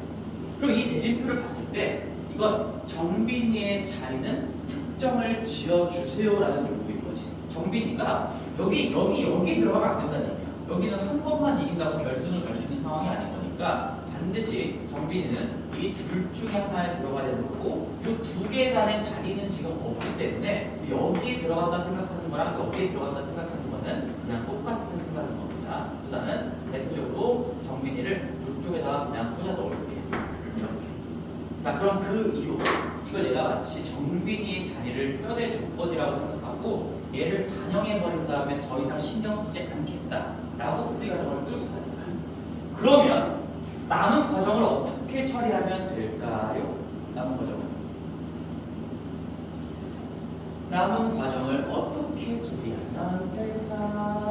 그럼 이 대진표를 봤을 때 이건 정빈이의 자리는 특정을 지어주세요라는 요구인 거지. 정빈이가 여기 들어가면 안 된다는 얘기야. 여기는 한 번만 이긴다고 결승을 갈 수 있는 상황이 아닌 거니까 반드시 정빈이는 이 둘 중에 하나에 들어가야 되는 거고 이 두 개 간의 자리는 지금 없기 때문에 여기에 들어간다 생각하는 거랑 여기에 들어간다 생각하는 거는 그냥 똑같은 생각인 겁니다. 일단은 대표적으로 정빈이를 이쪽에다가 그냥 꽂아 넣을게. 이렇게. 자, 그럼 그 이후 이걸 내가 마치 정빈이의 자리를 뼈대 조건이라고 생각하고 얘를 반영해버린 다음에 더 이상 신경 쓰지 않겠다라고 풀이 과정을 끌고 가는 거야. 그러면 남은 과정을 어떻게 처리하면 될까요? 남은 과정을 어떻게 처리하면 될까요?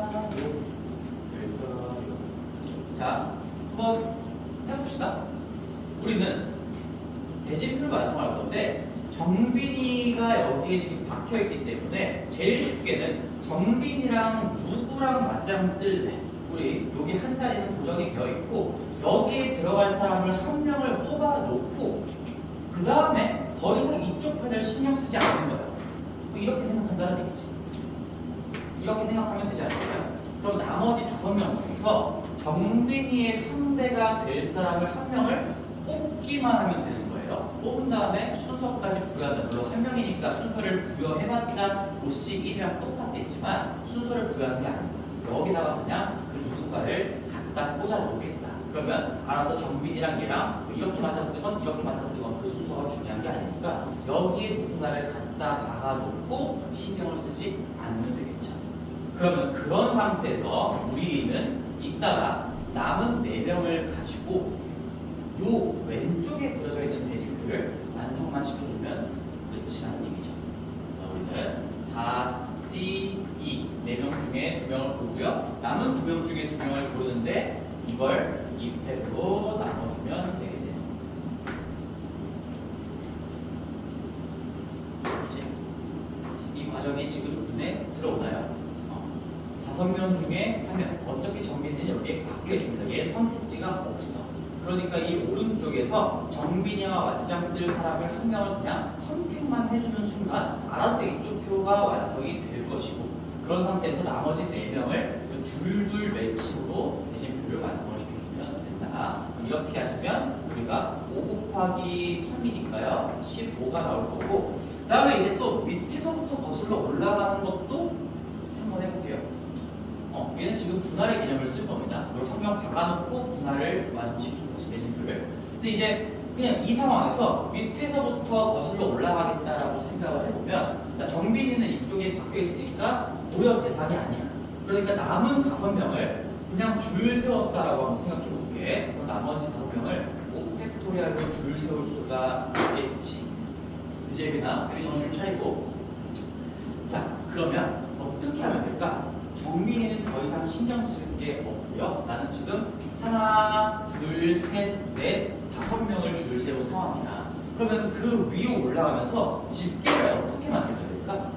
자, 한번 해봅시다. 우리는 대진표를 완성할 건데 정빈이가 여기에 지금 박혀있기 때문에 제일 쉽게는 정빈이랑 누구랑 맞짱 뜰래? 우리 여기 한 자리는 고정이 되어 있고 여기에 들어갈 사람을 한 명을 뽑아 놓고 그 다음에 더 이상 이쪽 편을 신경 쓰지 않는 거야. 이렇게 생각한다는 얘기지. 이렇게 생각하면 되지 않을까요? 그럼 나머지 5명 중에서 정빈이의 상대가 될 사람을 한 명을 뽑기만 하면 되는 거예요. 거예요. 뽑은 다음에 순서까지 부여한다. 물론 한 명이니까 순서를 부여해봤자 모씨 1이랑 똑같겠지만 순서를 부여하는 게 아닙니다. 여기다가 그냥 그 누군가를 갖다 꽂아 놓겠다. 그러면 알아서 정빈이랑 얘랑 뭐 이렇게 맞아뜨건 이렇게 맞아뜨건 그 순서가 중요한 게 아니니까 여기에 누군가를 갖다 박아놓고 신경을 쓰지 않으면 되겠죠. 그러면 그런 상태에서 우리는 이따가 남은 4명을 가지고 요 왼쪽에 그려져 있는 대진표를 완성만 시켜주면 끝이라는 얘기죠. 그래서 우리는 4C2 4명 중에 2명을 고르고요. 남은 2명 중에 2명을 고르는데 이걸 2팩으로 나눠주면 되겠네요. 그치? 이 과정이 지금 눈에 들어오나요? 5명 중에 1명. 어차피 정빈이는 여기에 바뀌어 있습니다. 얘 선택지가 없어. 그러니까 이 오른쪽에서 정빈이와 맞짱 뜰 사람을 1명을 그냥 선택만 해주는 순간 알아서 이쪽 표가 완성이 될 것이고, 그런 상태에서 나머지 4명을 둘둘 매칭으로 대진표를 완성을 시켜주면 된다. 이렇게 하시면 우리가 5 곱하기 3이니까요 15가 나올 거고, 그 다음에 이제 또 밑에서부터 거슬러 올라가는 것도 한번 해볼게요. 얘는 지금 분할의 개념을 쓸 겁니다. 이걸 한 명 박아놓고 분할을 완성시킨 거지, 대진표를. 근데 이제 그냥 이 상황에서 밑에서부터 거슬러 올라가겠다라고 생각을 해보면, 자, 정빈이는 이쪽에 박혀 있으니까 고려 대상이 아니야. 그러니까 남은 5명을 그냥 줄 세웠다라고 한번 생각해 볼게. 그럼 나머지 5명을 5팩토리얼로 줄 세울 수가 있겠지. 그치, 얘들아? 여기 정신 차리고. 자, 그러면 어떻게 하면 될까? 정빈이는 더 이상 신경 쓸 게 없고요. 나는 지금 하나, 둘, 셋, 넷, 5명을 줄 세운 상황이야. 그러면 그 위로 올라가면서 집계를 어떻게 만들면 될까?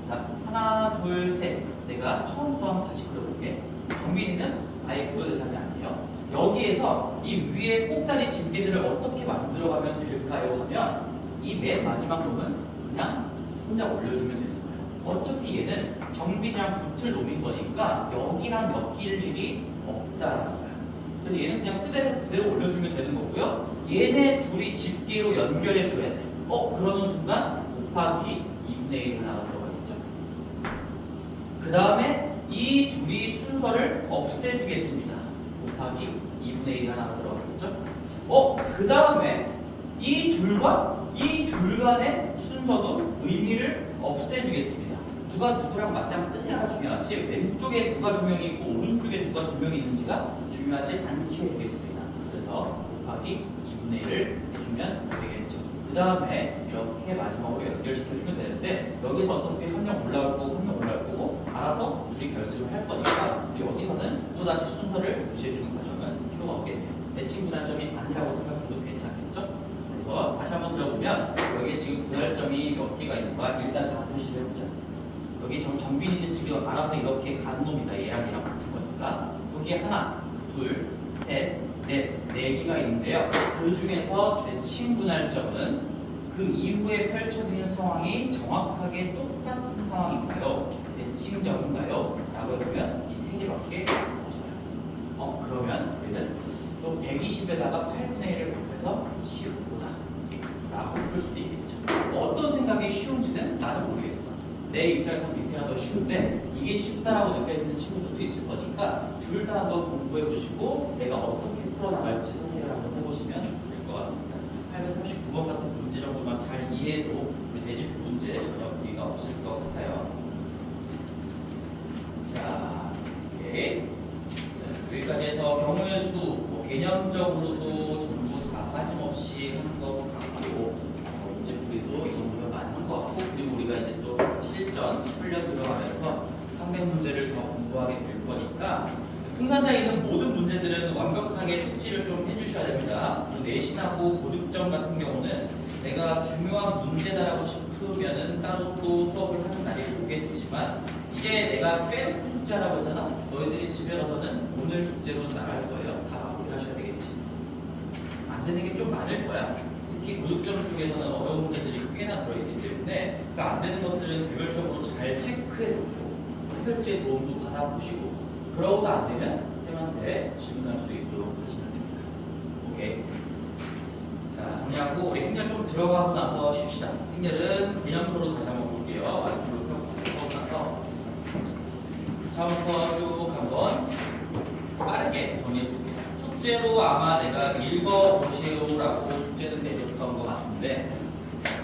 자, 하나, 둘, 셋. 내가 처음부터 한번 다시 그려볼게. 정빈이는 아예 고려 대상이 아니에요. 여기에서 이 위에 꼭다리 집계들을 어떻게 만들어가면 될까요? 하면 이 맨 마지막 놈은 그냥 혼자 올려주면 되는 거예요. 어차피 얘는 정빈이랑 붙을 놈인 거니까 여기랑 엮일 일이 없다라는 거야. 그래서 얘는 그냥 그대로 올려주면 되는 거고요. 얘네 둘이 집계로 연결해 줘야 돼. 그러는 순간 곱하기 2분의 1 하나가 들어가겠죠. 그 다음에 이 둘이 순서를 없애주겠습니다. 곱하기 2분의 1 하나가 들어가겠죠. 그 다음에 이 둘과 이 둘 간의 순서도 의미를 없애주겠습니다. 누가 누구랑 맞짱 뜨냐가 중요하지, 왼쪽에 누가 2명이 있고 오른쪽에 누가 2명이 있는지가 중요하지 않게 해주겠습니다. 그래서 곱하기 2분의 1을 해주면 되겠죠. 그 다음에 이렇게 마지막으로 연결시켜주면 되는데, 여기서 어차피 1명 올라올 거고 1명 올라올 거고 알아서 둘이 결승을 할 거니까 우리 여기서는 또다시 순서를 무시해주는 과정은 필요가 없겠네요. 대칭 분할점이 아니라고 생각해도 괜찮겠죠? 그리고 다시 한번 들어보면 여기에 지금 분할점이 몇 개가 있는 거야? 일단 다 표시를 해보자. 여기 정빈이는 지금 알아서 이렇게 간 놈이다. 얘랑 얘랑 붙은 거니까 여기에 하나, 둘, 셋, 넷, 4개가 있는데요. 그 중에서 대칭 분할점은 그 이후에 펼쳐지는 상황이 정확하게 똑같은 상황인가요? 대칭점인가요? 라고 해보면 이 3개밖에 없어요. 그러면 우리는 또 120에다가 8분의 1을 곱해서 15다 라고 풀 수도 있겠죠. 어떤 생각이 쉬운지는 나는 모르겠어. 내 입장에서 밑에가 더 쉬운데 이게 쉽다라고 느껴지는 친구들도 있을 거니까 둘 다 한번 공부해 보시고 내가 어떻게 풀어나갈지 선택을 한번 해보시면 될 것 같습니다. 839번 같은 문제 정도만 잘 이해해도 우리 대진표 문제 전혀 무리가 없을 것 같아요. 자, 오케이. 여기까지 해서 경우의 수, 개념적으로도 전부 다 빠짐없이 한 것 같고, 문제 풀이도 이 정도면 많은 것 같고, 그리고 우리가 이제 또 실전 훈련 들어가면서 상대 문제를 더 공부하게 될 거니까 풍산자에 있는 모든 문제들은 완벽하게 숙지를 좀 해주셔야 됩니다. 그리고 내신하고 고득점 같은 경우는 내가 중요한 문제다라고 싶으면은 따로 또 수업을 하는 날이 오겠지만, 이제 내가 빼놓고 숙제하라고 했잖아. 너희들이 집에 가서는 오늘 숙제로 나갈 거예요. 다 마무리 하셔야 되겠지. 안 되는 게 좀 많을 거야. 특히 고득점 쪽에서는 어려운 문제들이 꽤나 들어있기 때문에 그 안 되는 것들은 개별적으로 잘 체크해놓고 해결지의 도움도 받아보시고, 그러고도 안 되면 쌤한테 질문할 수 있도록 하시면 됩니다. 오케이. 자, 정리하고 우리 행렬 좀 들어가고 나서 쉽시다. 행렬은 개념서로 다시 한번 볼게요. 말씀으로 쭉 나서 처음부터 쭉 한번 빠르게 정리해볼게요. 숙제로 아마 내가 읽어보세요라고 숙제는 내줬던 것 같은데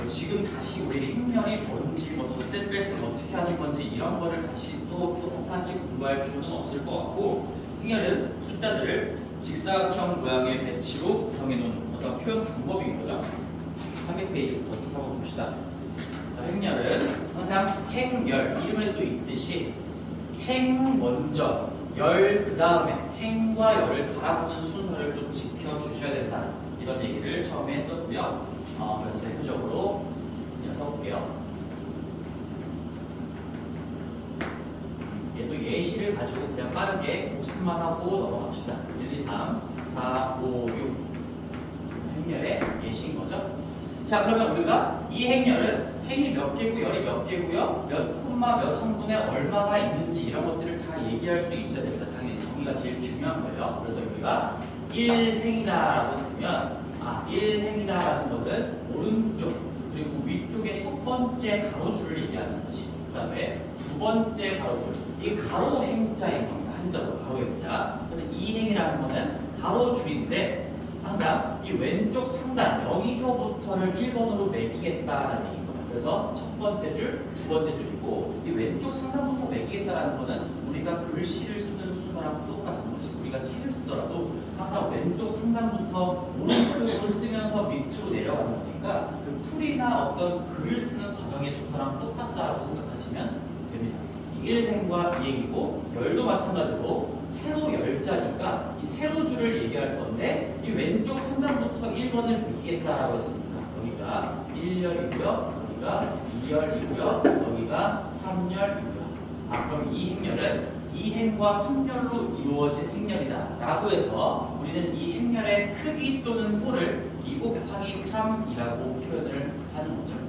지금 다시 우리 행렬이 뭔지 뭐 덧셈 뺄셈 어떻게 하는 건지 이런 거를 다시 또 똑같이 공부할 필요는 없을 것 같고 행렬은 숫자들을 직사각형 모양의 배치로 구성해 놓은 어떤 표현 방법인 거죠. 300페이지부터 쭉 한번 봅시다. 자, 행렬은 항상 행열 이름에도 있듯이 행 먼저 열 그 다음에 행과 열을 바라보는 순서를 좀 지켜주셔야 된다 이런 얘기를 처음에 했었고요. 그래서 대표적으로 써볼게요. 얘도 예시를 가지고 그냥 빠르게 복습만 하고 넘어갑시다. 1, 2, 3, 4, 5, 6 행렬의 예시인 거죠. 자, 그러면 우리가 이 행렬은 행이 몇 개고 열이 몇 개고요, 몇 콤마 몇 성분에 얼마가 있는지 이런 것들을 다 얘기할 수 있어야 됩니다. 당연히 정의가 제일 중요한 거예요. 그래서 우리가 1행이다라고 쓰면 1행이다라는 거는 오른쪽 그리고 위쪽의 첫 번째 가로줄을 얘기하는 거지. 그 다음에 두 번째 가로줄, 이게 가로 행자인 겁니다. 한자로 가로 행자. 그래서 2행이라는 거는 가로줄인데 항상 이 왼쪽 상단 여기서부터를 1번으로 매기겠다라는 얘기인 거예요. 그래서 첫 번째 줄, 두 번째 줄이고 이 왼쪽 상단부터 매기겠다라는 거는 우리가 글씨를 쓰는 순서랑 똑같은 거지. 우리가 책을 쓰더라도 항상 왼쪽 상단부터 오른쪽으로 쓰면서 밑으로 내려가는 거니까 그 풀이나 어떤 글을 쓰는 과정의 순서랑 똑같다라고 생각하시면 됩니다. 1행과 2행이고 열도 마찬가지로 세로 열자니까 이 세로줄을 얘기할 건데 이 왼쪽 상단부터 1번을 매기겠다라고 했으니까 여기가 1열이고요, 여기가 2열이고요, 여기가 3열이고요. 그럼 이 행렬은 2행과 3열로 이루어진 행렬이다 라고 해서 우리는 이 행렬의 크기 또는 꼴을 2 곱하기 3이라고 표현을 하는 거죠.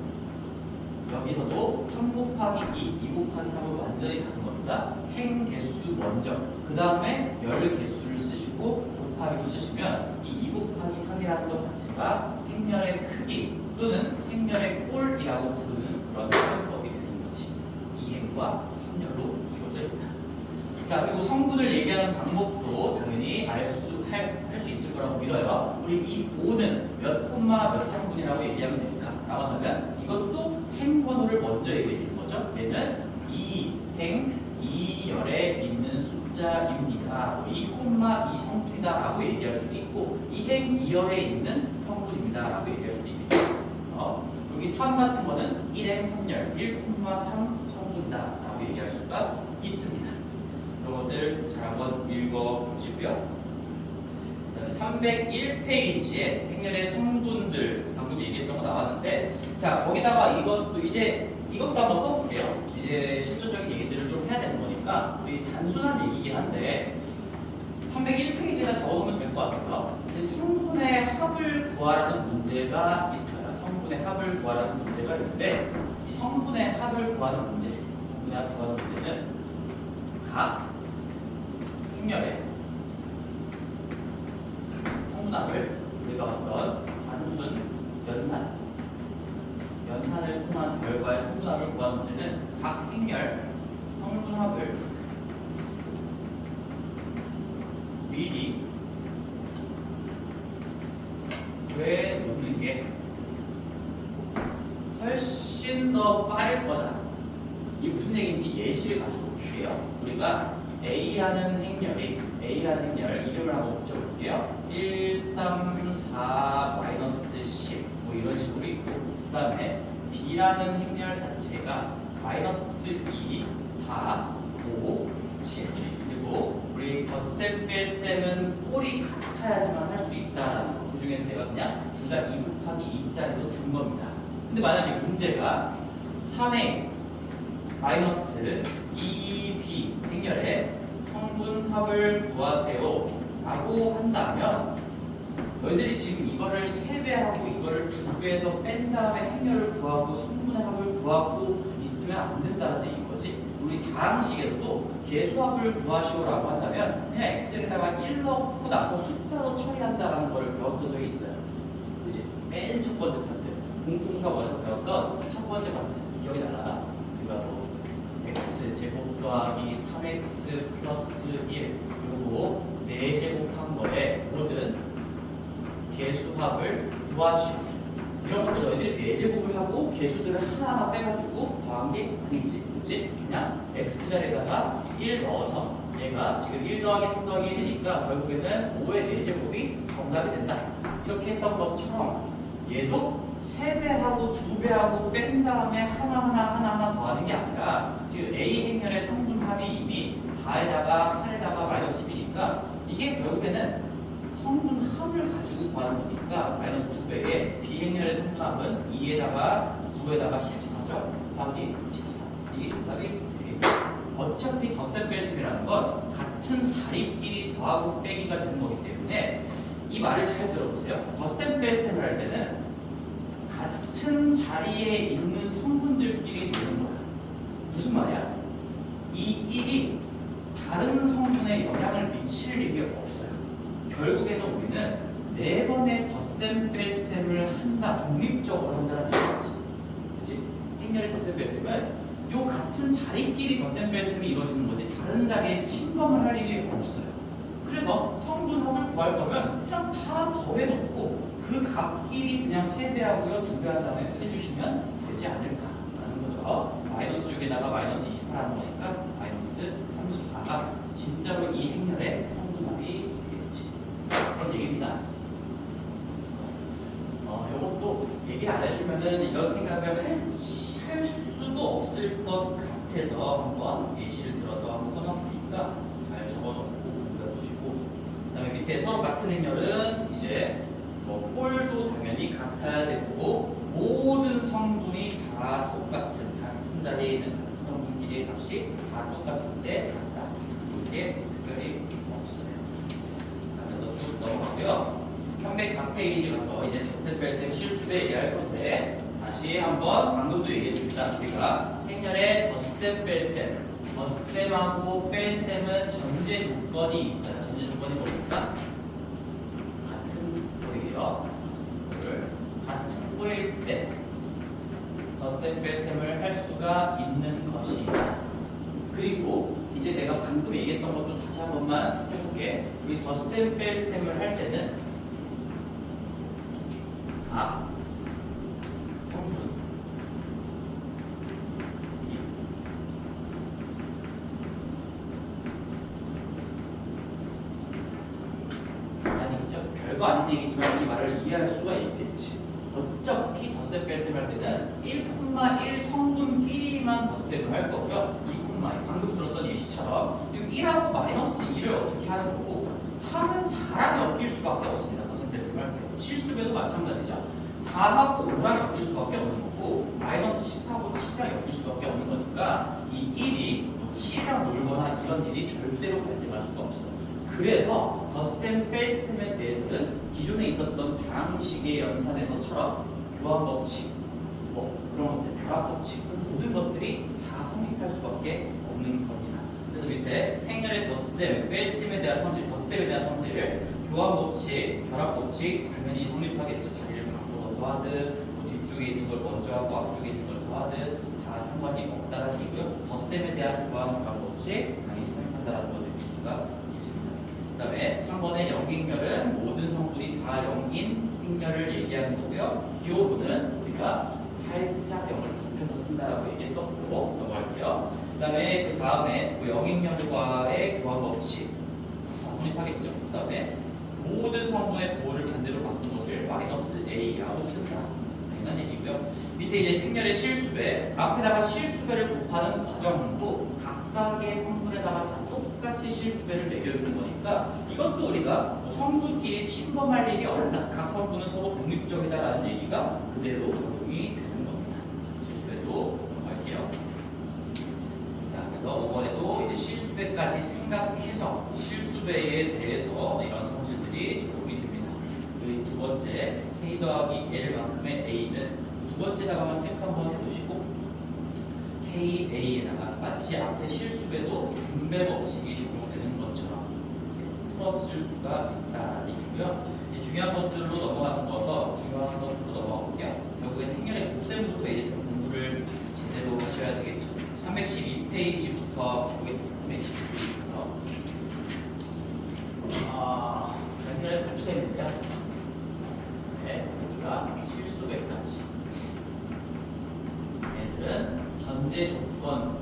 여기서도 3 곱하기 2 곱하기 3은 완전히 다른 겁니다. 행 개수 먼저, 그 다음에 열 개수를 쓰시고 곱하기로 쓰시면 이 2 곱하기 3이라는 것 자체가 행렬의 크기 또는 행렬의 꼴이라고 부르는 그런 표현법이 되는 거지. 2행과 3열로 이루어져 있다. 자, 그리고 성분을 얘기하는 방법도 당연히 할 수 있을 거라고 믿어요. 우리 이 5는 몇 콤마 몇 성분이라고 얘기하면 됩니까? 라고 하면 이것도 행번호를 먼저 얘기해 주는 거죠. 얘는 2행 2열에 있는 숫자입니다. 2 콤마 2 성분이다 라고 얘기할 수도 있고 2행 2열에 있는 성분입니다 라고 얘기할 수도 있겠죠. 그래서 여기 3 같은 거는 1행 3열 1 콤마 3 성분이다 라고 얘기할 수가 있습니다. 이런 것들 잘 한번 읽어보시고요. 301페이지에 행렬의 성분들 방금 얘기했던 거 나왔는데 자 거기다가 이것도 한번 써볼게요. 이제 실질적인 얘기들을 좀 해야 되는 거니까 우리 단순한 얘기긴 한데 301페이지에다 적어놓으면 될 것 같고요. 성분의 합을 구하라는 문제가 있어요. 성분의 합을 구하라는 문제가 있는데 이 성분의 합을 구하는 문제는 각 행렬의 성분합을 우리가 어떤 단순 연산을 통한 결과의 성분합을 구하는 문제는 각 행렬 성분합을 미리 구해놓는 게 훨씬 더 빠를 거다. 이게 무슨 얘기인지 예시를 가지고 볼게요. 우리가 A라는 행렬 이름을 한번 붙여볼게요. 1, 3, 4, 마이너스 10 뭐 이런 식으로 있고 그 다음에 B라는 행렬 자체가 마이너스 2, 4, 5, 7 그리고 우리 덧셈 뺄셈은 꼴이 같아야지만 할 수 있다라는 거. 그 중에는 내가 그냥 둘 다 2 곱하기 2짜리로 둔 겁니다. 근데 만약에 문제가 3A 마이너스 2B 행렬의 성분합을 구하세요 라고 한다면 너희들이 지금 이거를 3배하고 이거를 2배에서 뺀 다음에 행렬을 구하고 성분의 합을 구하고 있으면 안 된다는 얘기인 거지. 우리 다항식에서도 개수합을 구하시오라고 한다면 그냥 x제에다가 1 넣고 나서 숫자로 처리한다라는 걸 배웠던 적이 있어요. 그지? 맨 첫 번째 파트 공통수학원에서 배웠던 첫 번째 파트 기억이 날라나? 이거 바로 x제곱 더하기 3x 플러스 1 그리고 4제곱한 거에 모든 개수합을 구하시오. 이런 것도 너희들이 4제곱을 하고 개수들을 하나하나 빼가지고 더한 게 아니지. 그치? 그냥 x자리에다가 1 넣어서 얘가 지금 1 더하기 3 더하기 1이니까 결국에는 5의 4제곱이 정답이 된다. 이렇게 했던 것처럼 얘도 3배하고 2배하고 뺀 다음에 하나하나 더하는 게 아니라 지금 A 행렬의 성분합이 이미 4에다가 8에다가 마이너스 10이니까 이게 결국에는 성분합을 가지고 구하는 거니까 마이너스 2배에 B 행렬의 성분합은 2에다가 9에다가 14죠. 곱하기 14. 이게 정답이 돼요. 어차피 덧셈 뺄셈이라는 건 같은 자리끼리 더하고 빼기가 되는 거기 때문에 이 말을 잘 들어보세요. 덧셈 뺄셈을 할 때는 같은 자리에 있는 성분들끼리 내는 거야. 무슨 말이야? 이 1이 다른 성분에 영향을 미칠 일이 없어요. 결국에는 우리는 4번의 덧셈 뺄셈을 한다, 독립적으로 한다는 얘기지. 그치? 행렬의 덧셈 뺄셈은 요 같은 자리끼리 덧셈 뺄셈이 이루어지는 거지 다른 자리에 침범을 할 일이 없어요. 그래서 성분합을 구할 거면 그냥 다 더해놓고 그 값끼리 그냥 3배하고요 2배 한 다음에 빼주시면 되지 않을까라는 거죠. 마이너스 6에다가 마이너스 28 하는 거니까 마이너스 34가 진짜로 이 행렬의 성분합이 되겠지. 그런 얘기입니다. 이것도 얘기 안 해주면은 이런 생각을 할 수도 없을 것 같아서 한번 예시를 들어서 한번 써놨으니까 잘 적어놓고 공부해 보시고, 그다음에 밑에 서로 같은 행렬은 이제 뭐 꼴도 당연히 같아야 되고 모든 성분이 다 똑같은 같은 자리에 있는 같은 성분끼리의 값이 다 똑같은데 같다. 이게 특별히 없어요. 그래서 쭉 넘어가고요. 304페이지 가서 이제 덧셈 뺄셈 실수배 얘기할 건데 다시 한번 방금도 얘기했습니다. 우리가 행렬의 덧셈 뺄셈, 덧셈하고 뺄셈은 전제 조건이 있어요. 전제 조건이 뭡니까? 같은 꼴이에요. 같은 꼴일 때 덧셈 뺄셈을 할 수가 있는 것이다. 그리고 이제 내가 방금 얘기했던 것도 다시 한 번만 해볼게. 우리 덧셈 뺄셈을 할 때는 각 성분 아니죠. 별거 아닌 얘기지만 이 말을 이해할 수가 있겠지. 어차피 덧셈 뺄셈 할 때는 1,1 성분끼리만 덧셈을 할 거고요. 2,2 방금 들었던 예시처럼 1하고 마이너스 2를 어떻게 하는 거고 4는 4랑 엮일 수밖에 없습니다. 덧셈 뺄셈 할 때. 실수배도 마찬가지죠. 4하고 5랑 엮일 수밖에 없는 거고 마이너스 10하고 7이랑 엮일 수밖에 없는 거니까 이 1이 7이랑 놀거나 이런 일이 절대로 발생할 수가 없어. 그래서 덧셈 뺄셈에 대해서는 기존에 있었던 다항식의 연산에서처럼 교환 법칙, 뭐 그런 것들, 결합 법칙, 모든 것들이 다 성립할 수밖에 없는 겁니다. 그래서 밑에 행렬의 덧셈, 뺄셈에 대한 성질, 덧셈에 대한 성질, 교환 법칙, 결합 법칙 당연히 성립하겠죠. 자리를 바꿔서 더하든 뭐 뒤쪽에 있는 걸 먼저 하고 앞쪽에 있는 걸 더하든 다 상관이 없다는 얘기고요. 덧셈에 대한 교환 결합 법칙 당연히 성립한다는 걸 느낄 수가 있습니다. 그 다음에 3번의 영행렬은 모든 성분이 다 0인 행렬을 얘기하는 거고요. 기호부는 우리가 살짝 0을 곱해서 쓴다라고 얘기했었고 넘어갈게요. 그 다음에 그 영행렬과의 교환 법칙 성립하겠죠. 그 다음에 모든 성분의 부호를 반대로 바꾼 것을 마이너스 A라고 쓴다. 당연한 얘기고요. 밑에 이제 행렬의 실수배, 앞에다가 실수배를 곱하는 과정도 각각의 성분에다가 다 똑같이 실수배를 매겨주는 거니까 이것도 우리가 뭐 성분끼리 침범할 일이 없다. 각 성분은 서로 독립적이다라는 얘기가 그대로 적용이 되는 겁니다. 실수배도 넘어갈게요. 자, 그래서 5번에도 이제 실수배까지 생각해서 실수배에 대해서 이런 성질들이 적용이 됩니다. 그 두 번째 K 더하기 L만큼의 A는 두 번째다가만 체크 한번 해두시고 KA에다가 마치 앞에 실수배도 분배 법칙이 적용되는 것처럼 풀어쓸 수가 있다는 얘기고요. 이제 중요한 것들로 넘어가는 거서 중요한 것들로 넘어가 볼게요. 결국엔 행렬의 곱셈부터 이제 좀 공부를 제대로 하셔야 되겠죠. 312페이지부터 보겠습니다. 312페이지부터. 행렬의 곱셈인데요. 네, 여기가 실수백까지. 얘들은 전제 조건,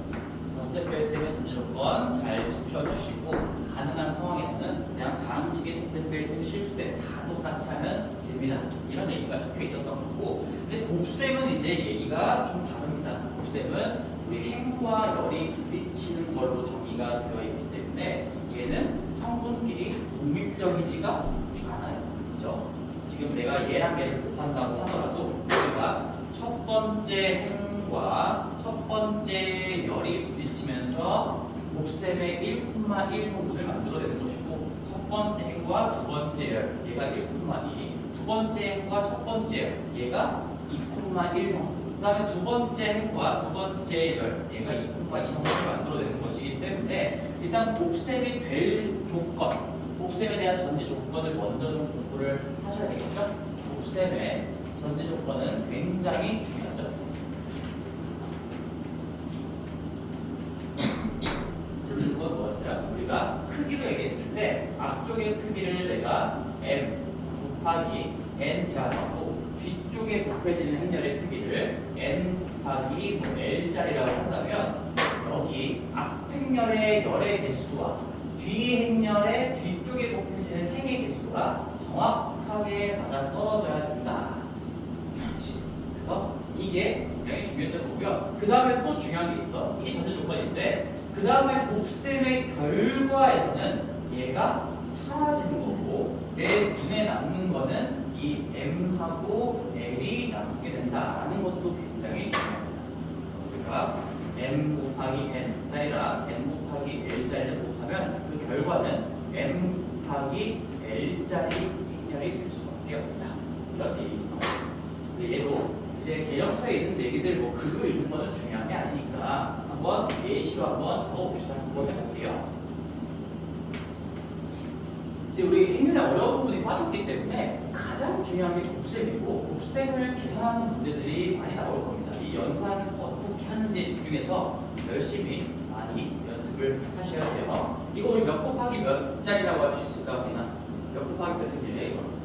덧셈뺄셈의 전제 조건 잘 지켜주시고 가능한 상황에서는 그냥 다항식의 덧셈뺄셈 실수백 다 똑같이 하면 됩니다. 이런 얘기가 적혀 있었던 거고, 근데 곱셈은 이제 얘기가 좀 다릅니다. 곱셈은 우리 행과 열이 부딪히는 걸로 정의가 되어 있기 때문에 얘는 성분끼리 독립적이지가 않아요. 그죠? 지금 내가 얘랑 얘를 곱한다고 하더라도 우리가 첫 번째 행과 첫 번째 열이 부딪히면서 곱셈의 1,1 성분을 만들어내는 것이고, 첫 번째 행과 두 번째 열 얘가 1,2, 두 번째 행과 첫 번째 열 얘가 2,1 성분, 그 다음에 두 번째 행과 두 번째 열 얘가 2,2 성분을 만들어내는 것이기 때문에 일단 곱셈이 될 조건, 곱셈에 대한 전제 조건을 먼저 좀 공부를 하셔야 되겠죠? 곱셈의 전제 조건은 굉장히 중요하죠. 전제 조건 뭐였어요? 우리가 크기로 얘기했을 때 앞쪽의 크기를 내가 m 곱하기 n이라고 하고 뒤쪽에 곱해지는 행렬의 크기를 n 곱하기 뭐 l자리라고 한다면 여기 앞 행렬의 열의 개수와 뒤 행렬의 뒤쪽에 곱해지는 행의 개수가 정확하게 맞아 떨어져야 된다. 그렇지. 그래서 이게 굉장히 중요했던 거고요. 그 다음에 또 중요한 게 있어. 이게 전제 조건인데 그 다음에 곱셈의 결과에서는 얘가 사라지는 거고 내 눈에 남는 거는 이 m하고 l이 남게 된다라는 것도 굉장히 중요합니다. 우리가 m 곱하기 n짜리랑 n 곱하기 l짜리를 곱하면 그 결과는 m 곱하기 l짜리 행렬이 될 수밖에 없다. 이런 얘기입니다. 근데 얘도 이제 개념서에 있는 얘기들 뭐 글로 읽는 거는 중요한 게 아니니까 한번 예시로 한번 적어봅시다. 한번 해볼게요. 이제 우리 행렬의 어려운 부분이 빠졌기 때문에 가장 중요한 게 곱셈이고, 곱셈을 계산하는 문제들이 많이 나올 겁니다. 이 연산을 어떻게 하는지에 집중해서 열심히 많이 연습을 하셔야 돼요. 이거 우리 몇 곱하기 몇 짜리라고 할 수 있을까? 우리나 몇 곱하기 몇 행렬이에요?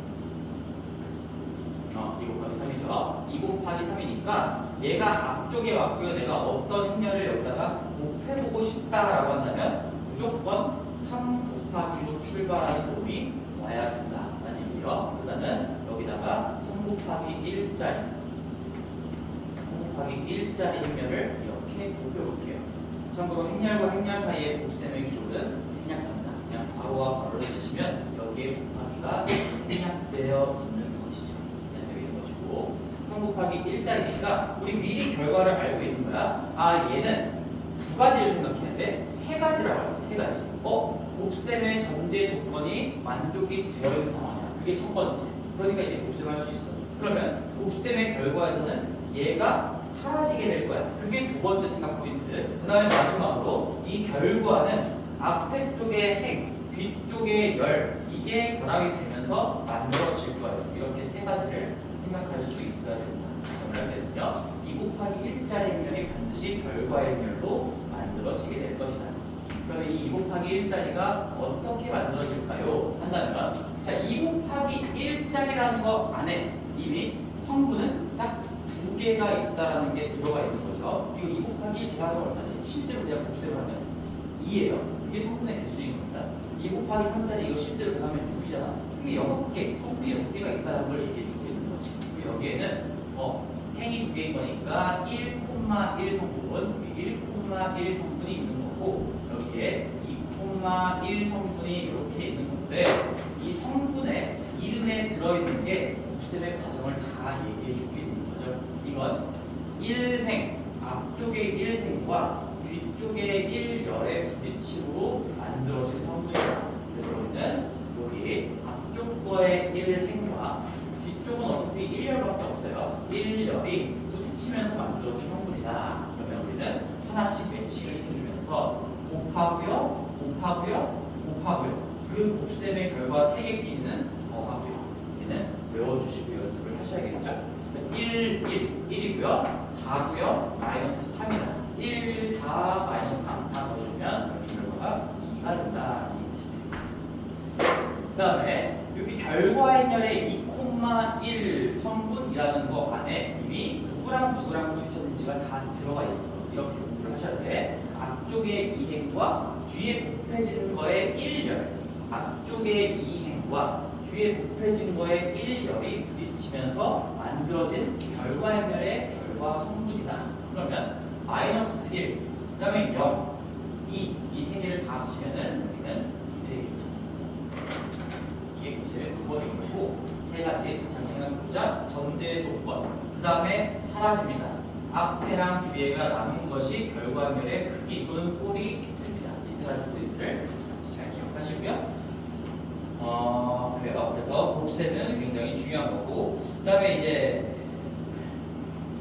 이거 2 곱하기 3이죠. 2 곱하기 3이니까 얘가 앞쪽에 왔고요. 내가 어떤 행렬을 여기다가 곱해보고 싶다라고 한다면 무조건 3 곱하기로 출발하는 놈이 와야 된다라는 얘기예요. 일단은 여기다가 3 곱하기 1짜리 3 곱하기 1짜리 행렬을 이렇게 곱해볼게요. 참고로 행렬과 행렬 사이의 곱셈의 기울은 생략합니다. 그냥 괄호와 괄호를 쓰시면 여기에 곱하기가 생략되어 있는 것이죠. 생략되어 있는 것이고 3 곱하기 1짜리니까 우리 미리 결과를 알고 있는 거야. 아, 얘는 두 가지를 생각해야 돼. 세 가지라고 해요. 세 가지. 곱셈의 전제 조건이 만족이 되어 있는 상황이야. 그게 첫 번째. 그러니까 이제 곱셈할 수 있어. 그러면 곱셈의 결과에서는 얘가 사라지게 될 거야. 그게 두 번째 생각 포인트. 그 다음에 마지막으로 이 결과는 앞에 쪽의 행, 뒤쪽의 열, 이게 결합이 되면서 만들어질 거예요. 이렇게 세 가지를 생각할 수 있어야 됩니다. 정리할 때는요, 2 곱하기 1짜리 행렬이 반드시 결과의 행렬로 만들어지게 될 것이다. 그러면 이 2 곱하기 1짜리가 어떻게 만들어질까요? 한다면, 자, 2 곱하기 1짜리라는 거 안에 이미 성분은 딱 두 개가 있다는 게 들어가 있는 거죠. 이거 2 곱하기 1 대하면 얼마지? 실제로 그냥 곱셈을 하면 2예요. 그게 성분의 개수인 겁니다. 2 곱하기 3짜리 이거 실제로 하면 6이잖아. 그게 6개, 성분이 6개가 있다는 걸 얘기해주고 있는 거지. 그리고 여기에는 행이 2개인 거니까 1,1 성분, 1,1 성분이 있는 거고, 여기에 2,1 성분이 이렇게 있는 건데, 이 성분의 이름에 들어있는 게 곱셈의 과정을 다 얘기해주고 있는 거죠. 이건 1행, 앞쪽의 1행과 뒤쪽의 1열의 부딪힘으로 만들어진 성분이다. 그래서 우리는 여기 앞쪽 거의 1행과 뒤쪽은 어차피 1열밖에 없어요. 1열이 부딪히면서 만들어진 성분이다. 그러면 우리는 하나씩 매칭을 시켜주면서 곱하고요, 곱하고요, 곱하고요. 그 곱셈의 결과 3개 끼리는 더하고요. 이제는 외워주시고 연습을 하셔야겠죠. 1, 1이고요. 4고요. 마이너스 3이다. 1, 4, 마이너스 3 다 넣어주면 여기 결과가 2가 된다. 그 다음에 여기 결과행렬의 2,1 성분이라는 거 안에 이미 누구랑 부딪혔는지가 다 들어가 있어. 이렇게 공부를 하셔야 돼. 앞쪽의 2행과 뒤에 곱해진 거의 1열, 앞쪽의 2행과 뒤에 곱해진 거의 1열이 부딪히면서 만들어진 결과행렬의 결과 성분이다. 그러면 마이너스 1, 그 다음에 0, 2, 이 세 개를 다 합치면은 여기는 2되겠죠. 이게 곱셈의 조건인 거고, 세 가지 다시 한번 생각해보자. 전제의 조건, 그 다음에 사라집니다. 앞에랑 뒤에가 남은 것이 결과행렬의 크기 또는 꼴이 됩니다. 이 세 가지 포인트를 같이 잘 기억하시고요. 그래요. 그래서 곱셈은 굉장히 중요한 거고, 그 다음에 이제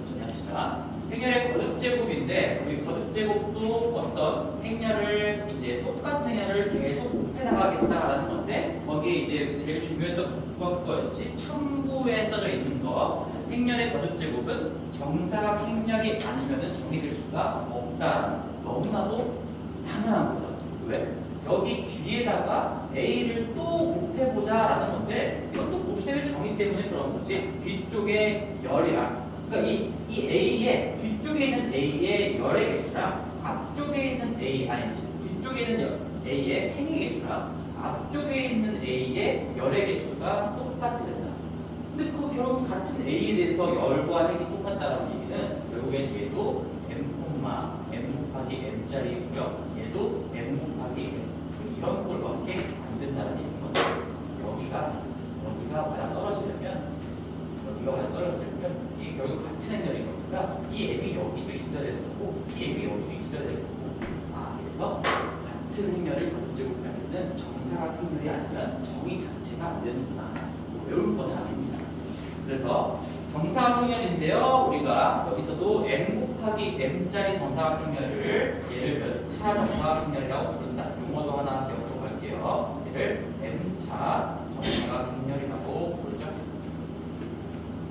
천천히 합시다. 행렬의 거듭제곱인데 우리 거듭제곱도 어떤 행렬을 이제 똑같은 행렬을 계속 곱해 나가겠다라는 건데, 거기에 이제 제일 중요했던 부분가 그거였지. 첨부에 써져 있는 거. 행렬의 거듭제곱은 정사각 행렬이 아니면은 정의될 수가 없다. 너무나도 당연한 거죠. 왜? 여기 뒤에다가 A를 또 곱해보자라는 건데, 이것도 곱셈의 정의 때문에 그런 거지. 뒤쪽에 열이랑, 그러니까 이 A의 뒤쪽에 있는 A의 열의 개수랑 앞쪽에 있는 A 아니지, 뒤쪽에 있는 A의 행의 개수랑 앞쪽에 있는 A의 열의 개수가 똑같아야 된다. 근데 그 결국 같은 A에 대해서 열과 행이 똑같다는 얘기는 결국엔 얘도 M, M 곱하기 M짜리고요. 얘도 M 곱하기 M, 이런 꼴밖에 안 된다는 얘기인 거죠. 여기가 맞아 떨어지려면, 이게 결국 같은 행렬인 거니까 이 M이 여기도 있어야 되는 거고, 이 M이 여기도 있어야 되는 거고. 그래서 같은 행렬을 거듭제곱하면은 정사각 행렬이 아니면 정의 자체가 안 되는구나. 외울 거는 아닙니다. 그래서 정사각 행렬인데요, 우리가 여기서도 M 곱하기 M짜리 정사각 행렬을 얘를 몇 차 정사각 행렬이라고 부른다. 용어도 하나 기억하고 갈게요. 얘를 M차 정사각 행렬이라고 부르죠.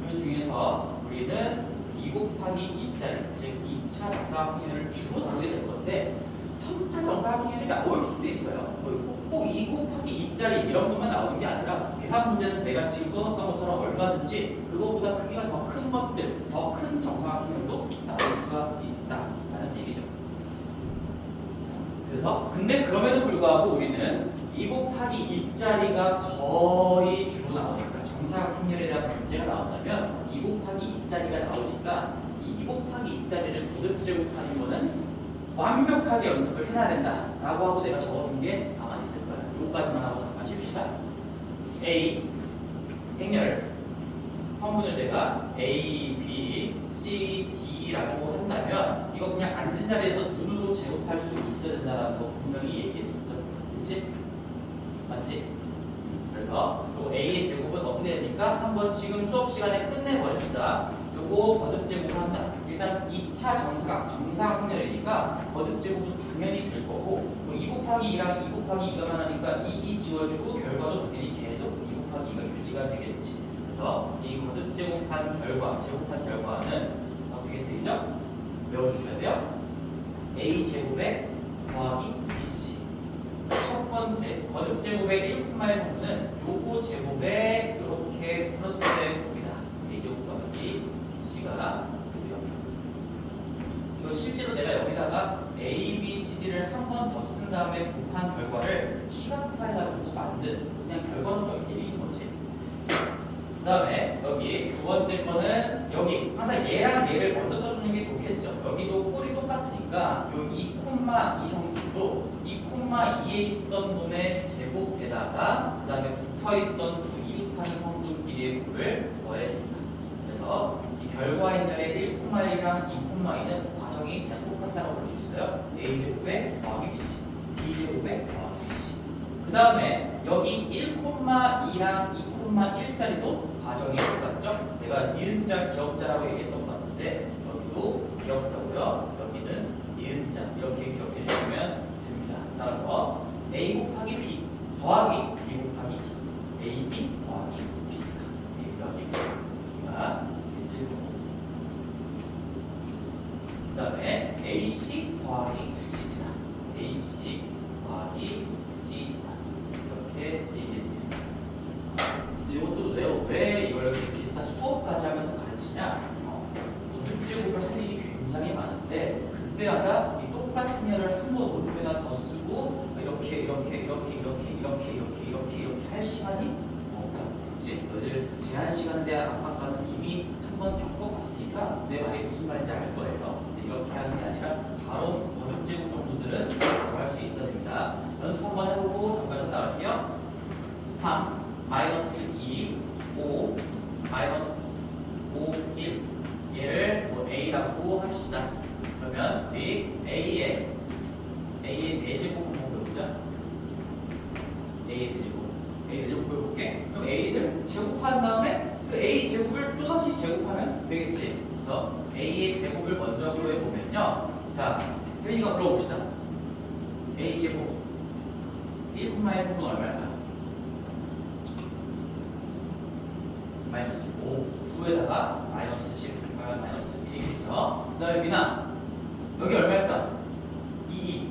그 중에서 우리는 2 곱하기 2짜리, 즉 2차 정사각 행렬을 주로 다루게 될 건데, 3차 정사각 행렬이 나올 수도 있어요. 꼭 2 곱하기 2짜리 이런 것만 나오는 게 아니라, 계산 문제는 내가 지금 써놓던 것처럼 얼마든지 그거보다 크기가 더 큰 것들, 더 큰 정사각 행렬도 나올 수가 있다라는 얘기죠. 그래서 근데 그럼에도 불구하고 우리는 2 곱하기 2짜리가 거의 주로 나오니까, 정사각 행렬에 대한 문제가 나온다면 2 곱하기 2짜리가 나오니까 이 2 곱하기 2짜리를 거듭제곱하는 거는 완벽하게 연습을 해놔야 된다라고 하고 내가 적어준 게 아마 있을 거야. 요거까지만 하고 잠깐 쉽시다. A 행렬 성분을 내가 A, B, C, D라고 한다면 이거 그냥 앉은 자리에서 눈으로 제곱할 수 있어야 된다는 거 분명히 얘기했었죠. 그치? 맞지? 그래서 요 A의 제곱은 어떻게 되니까 한번 지금 수업 시간에 끝내버립시다. 요거 거듭제곱한다. 일단 2차 정사각 행렬이니까 거듭제곱은 당연히 될 거고, 2 곱하기 2랑 2 곱하기 2가 하나니까 2 지워지고 결과도 당연히 계속 2 곱하기 2가 유지가 되겠지. 그래서 이 거듭제곱한 결과, 제곱한 결과는 어떻게 쓰이죠? 외워주셔야 돼요. A 제곱에 더하기 BC. 첫 번째 거듭제곱의 1,1 성분은 요거 제곱에 이렇게 플러스된 겁니다. A 제곱 더하기 BC가 이거 실제로 내가 여기다가 A, B, C, D를 한 번 더 쓴 다음에 곱한 결과를 시각화해가지고 만든 그냥 결과론적인 얘기인 거지. 그 다음에 여기 두 번째 거는 여기 항상 얘랑 얘를 먼저 써주는 게 좋겠죠. 여기도 꼴이 똑같으니까 요 2,2 성분도 2,2에 있던 놈의 제곱에다가 그 다음에 붙어있던 두 이웃한 성분끼리의 꼴을 더해줍니다. 그래서 이 결과행렬의 1,1이랑 2,2는 과정이 그냥 똑같다고 볼 수 있어요. A제곱에 더하기 BC, D제곱에 더하기 BC. 그 다음에 여기 1,2랑 2,1짜리도 과정이 똑같죠? 내가 니은자, 기억자라고 얘기했던 것 같은데 여기도 기억자고요. 여기는 니은자. 이렇게 기억해 주시면 됩니다. 따라서 A 곱하기 B 더하기 B 곱하기 D, AB 더하기 B입니다. 그때마다 이 똑같은 열을 한 번 노트에다 더 쓰고 이렇게 할 시간이 없다. 그치? 너희들 제한 시간에 대한 압박감은 이미 한 번 겪어봤으니까 내 말이 무슨 말인지 알 거예요. 이렇게 하는 게 아니라 바로 거듭제곱 정도들은 할 수 있어야 됩니다. 연습 한번 해보고 잠깐 나갈게요. 3, 마이너스 2, 5, 마이너스 5, 1 얘를 뭐 A라고 합시다. 그러면 우리 A의 4제곱 한번 보여보자. A의 4제곱 보여볼게. 그럼 A를 제곱한 다음에 그 A 제곱을 또다시 제곱하면 되겠지. 그래서 A의 제곱을 먼저 구해보면요. 자, 혜민이가 불러봅시다. A 제곱 1콤마의 성분 얼마일까요? 마이너스 5 9에다가 마이너스 7 그러면 마이너스 1이겠죠. 그 다음에 민아 여기 얼마일까? 2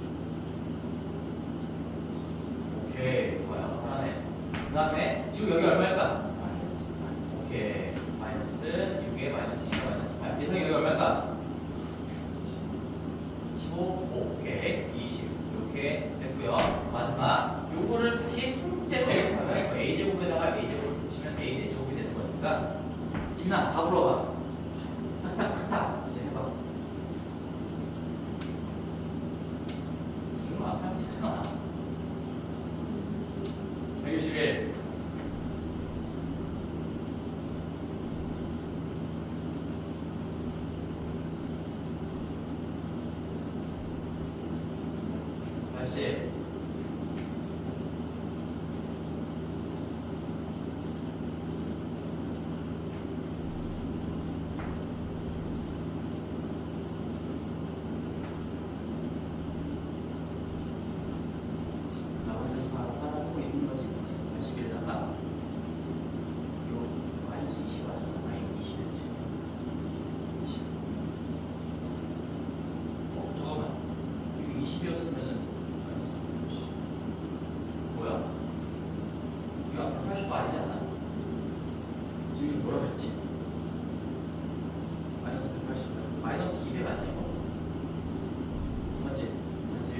오케이 좋아요 하나네. 그 다음에 지금 여기 얼마일까? 오케이 마이너스 6에 마이너스 2에 마이너스 8 예상이 여기 얼마일까? 15 오케이 20 이렇게 됐고요. 마지막 요거를 다시 통째로 하면 A제곱에다가 A제곱을 붙이면 A 4제곱이 되는 거니까 지민아 다 불러봐. 탁탁탁탁 이제 해봐. 좀 아파할 수 있잖아. 161 80 나머지는 다 따라하고 있는 거지. 80에다가 요 마이너스 20 아니야? 아니 20이었지. 20. 잠깐만. 이거 20이었으면은 뭐야? 이거 앞에 80거 아니지 않아? 지금 이거 뭐라 그랬지? 마이너스 180 마이너스 200 아니야 이거? 맞지? 맞지?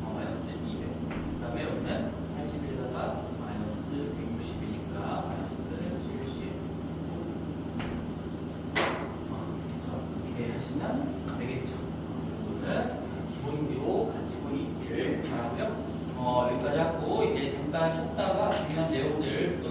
마이너스 200 그 다음에 여기는 81에다가 마이너스 160이니까 마이너스 70 이렇게 하시면 되겠죠. 이거는 기본기로 가지고 있기를 바라고요. 여기까지 하고 이제 잠깐 쉬었다가 중요한 내용들 또